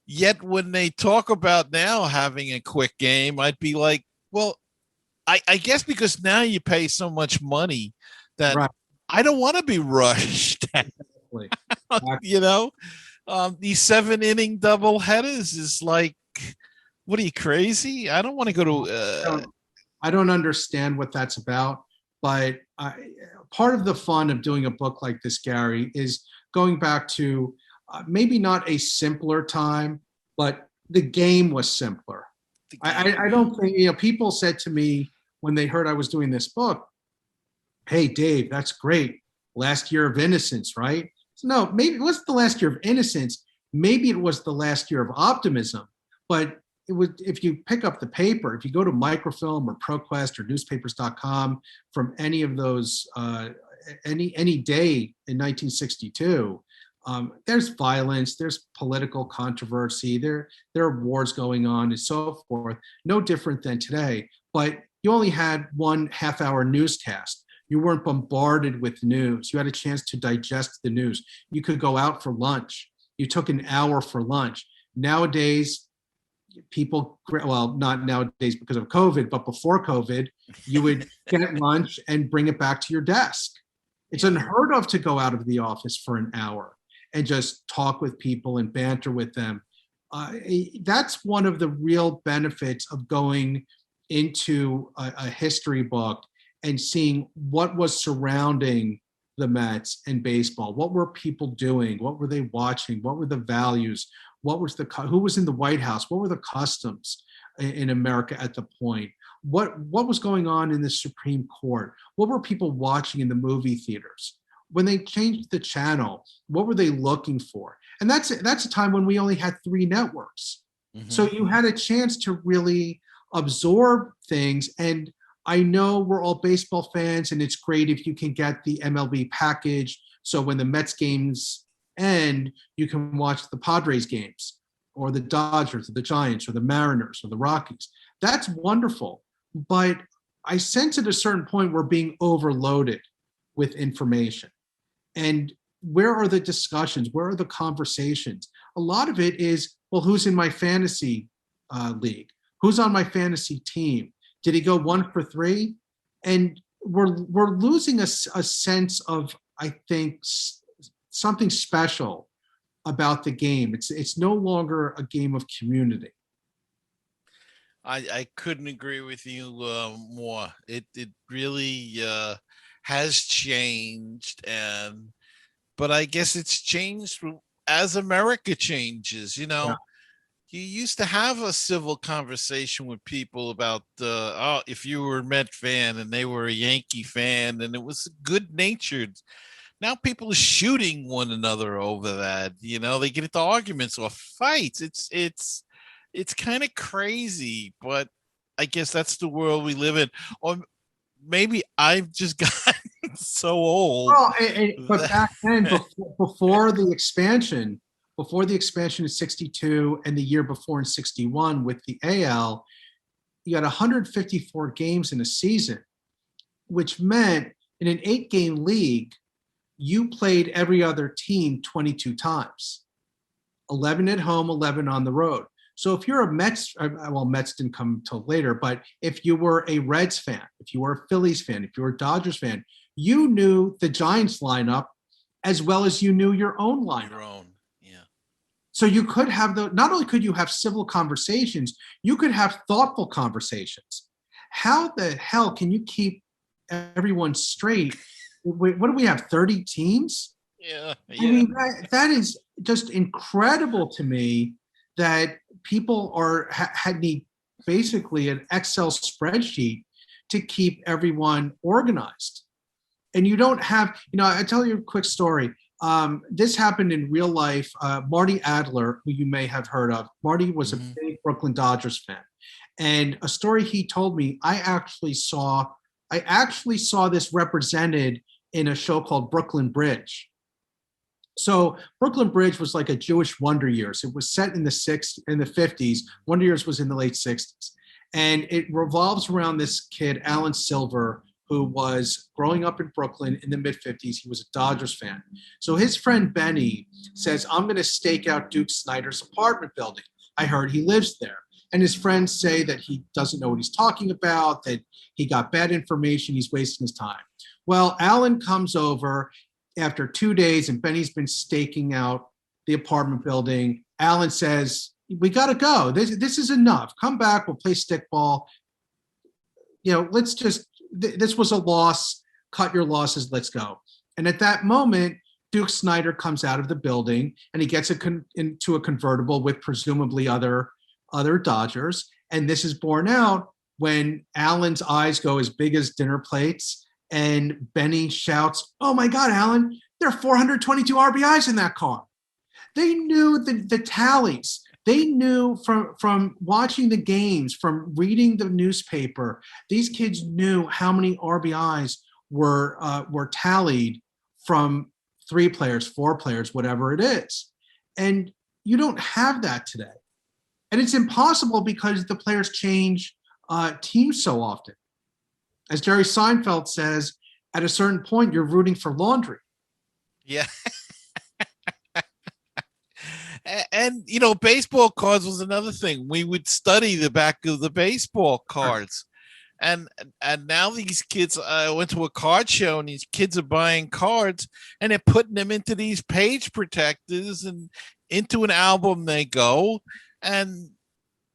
yet when they talk about now having a quick game, I'd be like, well, I guess because now you pay so much money that I don't want to be rushed. Exactly. These 7-inning double headers is like, what are you, crazy? I don't want to go to. I don't understand what that's about, but part of the fun of doing a book like this, Gary, is going back to maybe not a simpler time, but the game was simpler. I don't think, people said to me when they heard I was doing this book, "Hey, Dave, that's great. Last year of innocence, right?" No, maybe it wasn't the last year of innocence. Maybe it was the last year of optimism. But it was, if you pick up the paper, if you go to Microfilm or ProQuest or newspapers.com from any of those, any day in 1962, there's violence, there's political controversy, there are wars going on and so forth. No different than today. But you only had 1 half-hour newscast. You weren't bombarded with news. You had a chance to digest the news. You could go out for lunch. You took an hour for lunch. Nowadays, people, well, not nowadays because of COVID, but before COVID, you would get lunch and bring it back to your desk. It's unheard of to go out of the office for an hour and just talk with people and banter with them. That's one of the real benefits of going into a history book and seeing what was surrounding the Mets and baseball. What were people doing? What were they watching? What were the values? Who was in the White House? What were the customs in America at the point? What was going on in the Supreme Court? What were people watching in the movie theaters? When they changed the channel, what were they looking for? And that's a time when we only had 3 networks. Mm-hmm. So you had a chance to really absorb things. And I know we're all baseball fans, and it's great if you can get the MLB package. So when the Mets games and you can watch the Padres games or the Dodgers or the Giants or the Mariners or the Rockies. That's wonderful. But I sense at a certain point we're being overloaded with information. And where are the discussions? Where are the conversations? A lot of it is, well, who's in my fantasy league? Who's on my fantasy team? Did he go 1 for 3? And we're losing a sense of, I think, something special about the game. It's no longer a game of community. I couldn't agree with you more. It really has changed, but I guess it's changed as America changes. Yeah. You used to have a civil conversation with people about if you were a Met fan and they were a Yankee fan, and it was good natured. Now people are shooting one another over that. They get into arguments or fights. It's kind of crazy, but I guess that's the world we live in. Or maybe I've just gotten so old. Well, but back then, before the expansion in 62 and the year before in 61 with the AL, you got 154 games in a season, which meant in an 8-game league, you played every other team 22 times, 11 at home, 11 on the road. So if you're a Mets didn't come until later, but if you were a Reds fan, if you were a Phillies fan, if you were a Dodgers fan, you knew the Giants lineup as well as you knew your own lineup. Your own, yeah. So you could have not only could you have civil conversations, you could have thoughtful conversations. How the hell can you keep everyone straight? What do we have, 30 teams? Yeah. I mean, that is just incredible to me that people need basically an Excel spreadsheet to keep everyone organized. And you don't have, I tell you a quick story. This happened in real life. Marty Adler, who you may have heard of, Marty was a big Brooklyn Dodgers fan. And a story he told me, I actually saw this represented in a show called Brooklyn Bridge. So Brooklyn Bridge was like a Jewish Wonder Years. It was set in the 50s. Wonder Years was in the late 60s. And it revolves around this kid, Alan Silver, who was growing up in Brooklyn in the mid-50s. He was a Dodgers fan. So his friend Benny says, I'm going to stake out Duke Snider's apartment building. I heard he lives there. And his friends say that he doesn't know what he's talking about, that he got bad information, he's wasting his time. Well, Alan comes over after 2 days, and Benny's been staking out the apartment building. Alan says, we got to go. This is enough. Come back. We'll play stickball. This was a loss. Cut your losses. Let's go. And at that moment, Duke Snider comes out of the building, and he gets into a convertible with presumably other Dodgers. And this is borne out when Alan's eyes go as big as dinner plates, and Benny shouts, oh my God, Alan, there are 422 RBIs in that car. They knew the tallies. They knew from watching the games, from reading the newspaper, these kids knew how many RBIs were tallied from 3 players, 4 players, whatever it is. And you don't have that today. And it's impossible because the players change teams so often. As Jerry Seinfeld says, at a certain point, you're rooting for laundry. Yeah. And baseball cards was another thing. We would study the back of the baseball cards. And now these kids, I went to a card show, and these kids are buying cards, and they're putting them into these page protectors, and into an album they go. And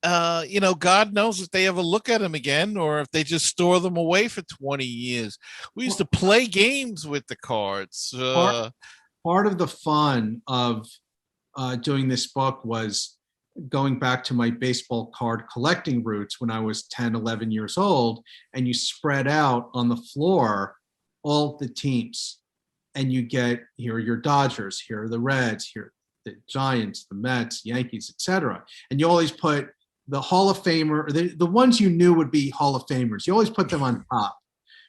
God knows if they ever look at them again, or if they just store them away for 20 years. We used to play games with the cards. Part of the fun of doing this book was going back to my baseball card collecting roots when I was 10, 11 years old, and you spread out on the floor all the teams, and you get, here are your Dodgers, here are the Reds, here are the Giants, the Mets, Yankees, etc. And you always put the Hall of Famer, the ones you knew would be Hall of Famers. You always put them on top,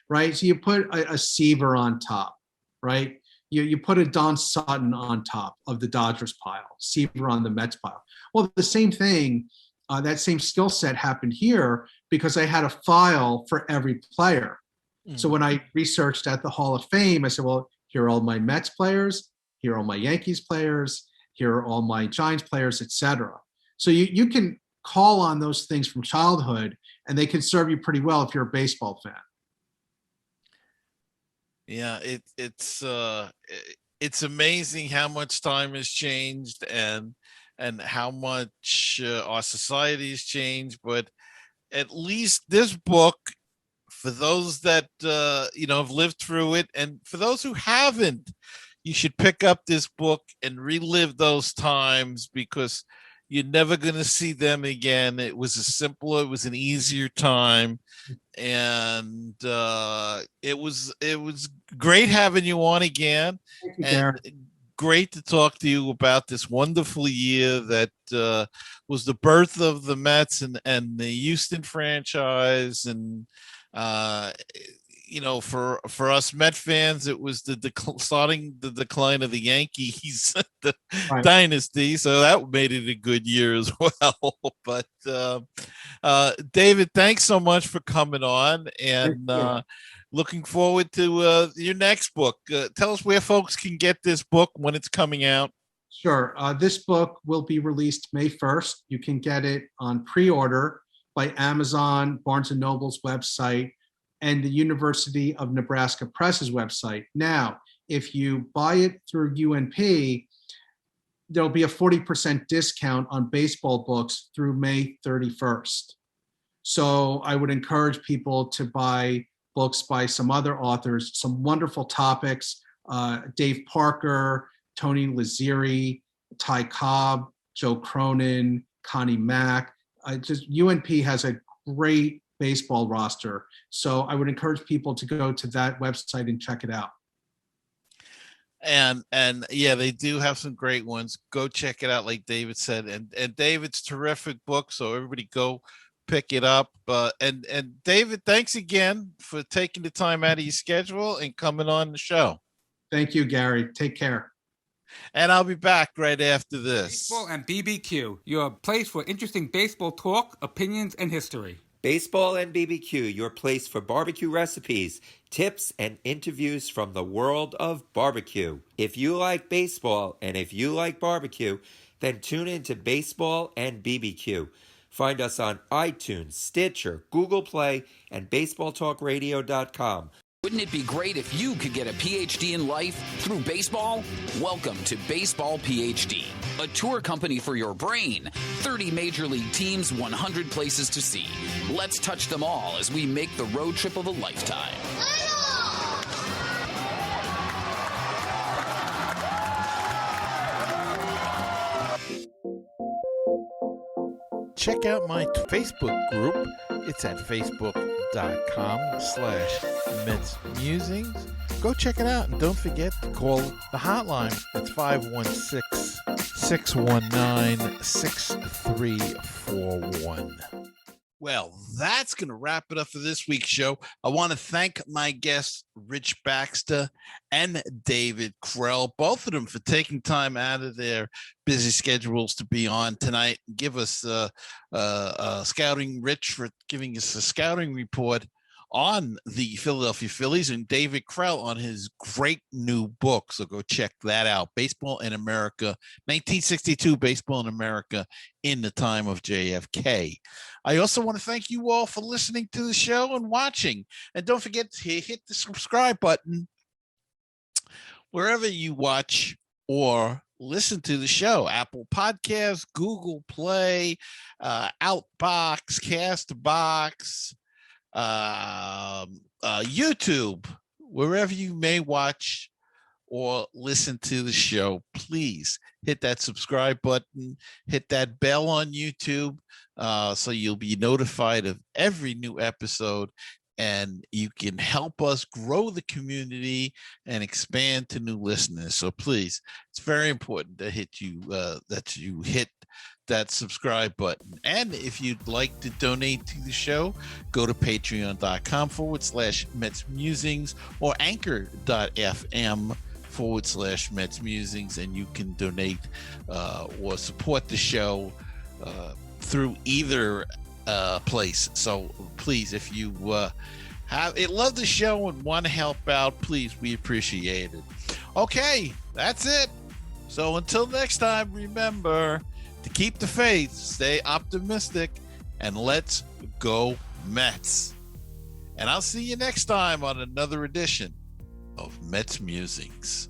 right? So you put a Seaver on top, right? you put a Don Sutton on top of the Dodgers pile, Seaver on the Mets pile. Well, the same thing, that same skill set happened here because I had a file for every player. So when I researched at the Hall of Fame, I said, well, here are all my Mets players, here are all my Yankees players, here are all my Giants players, etc. So you can call on those things from childhood, and they can serve you pretty well if you're a baseball fan. Yeah, it's amazing how much time has changed and how much our society has changed. But at least this book, for those that have lived through it, and for those who haven't, you should pick up this book and relive those times, because you're never going to see them again. It was it was an easier time, and it was great having you on again. Thank you, and Darren. Great to talk to you about this wonderful year that was the birth of the Mets and the Houston franchise. And for us Met fans, it was starting the decline of the Yankees the Right. dynasty, so that made it a good year as well. But David, thanks so much for coming on, and looking forward to your next book. Tell us where folks can get this book, when it's coming out. Sure. This book will be released May 1st. You can get it on pre-order by Amazon, Barnes & Noble's website, and the University of Nebraska Press's website. Now, if you buy it through UNP, there'll be a 40% discount on baseball books through May 31st. So I would encourage people to buy books by some other authors, some wonderful topics, Dave Parker, Tony Lazzeri, Ty Cobb, Joe Cronin, Connie Mack. Just UNP has a great baseball roster. So I would encourage people to go to that website and check it out. And yeah, they do have some great ones. Go check it out, like David said. And David's terrific book, so everybody go pick it up. And David, thanks again for taking the time out of your schedule and coming on the show. Thank you, Gary. Take care. And I'll be back right after this. Baseball and BBQ, your place for interesting baseball talk, opinions, and history. Baseball and BBQ, your place for barbecue recipes, tips, and interviews from the world of barbecue. If you like baseball and if you like barbecue, then tune in to Baseball and BBQ. Find us on iTunes, Stitcher, Google Play, and BaseballTalkRadio.com. Wouldn't it be great if you could get a PhD in life through baseball? Welcome to Baseball PhD, a tour company for your brain. 30 major league teams, 100 places to see. Let's touch them all as we make the road trip of a lifetime. Check out my Facebook group. It's at facebook.com/MetsMusings. Go check it out, and don't forget to call the hotline. It's 516-619-6341. Well, that's going to wrap it up for this week's show. I want to thank my guests, Rich Baxter and David Krell, both of them for taking time out of their busy schedules to be on tonight and give us scouting. Rich for giving us a scouting report on the Philadelphia Phillies, and David Krell on his great new book. So go check that out. Baseball in America, 1962 Baseball in America in the Time of JFK. I also want to thank you all for listening to the show and watching. And don't forget to hit the subscribe button wherever you watch or listen to the show. Apple Podcasts, Google Play, Outbox, Castbox, YouTube, wherever you may watch or listen to the show. Please hit that subscribe button, hit that bell on YouTube, so you'll be notified of every new episode, and you can help us grow the community and expand to new listeners. So please, it's very important to hit that you hit that subscribe button. And if you'd like to donate to the show, go to patreon.com/MetsMusings or anchor.fm MetsMusings, and you can donate or support the show through either place. So please, if you love the show and want to help out, please, we appreciate it. Okay, that's it. So until next time, remember to keep the faith, stay optimistic, and let's go Mets. And I'll see you next time on another edition of MetsMusings.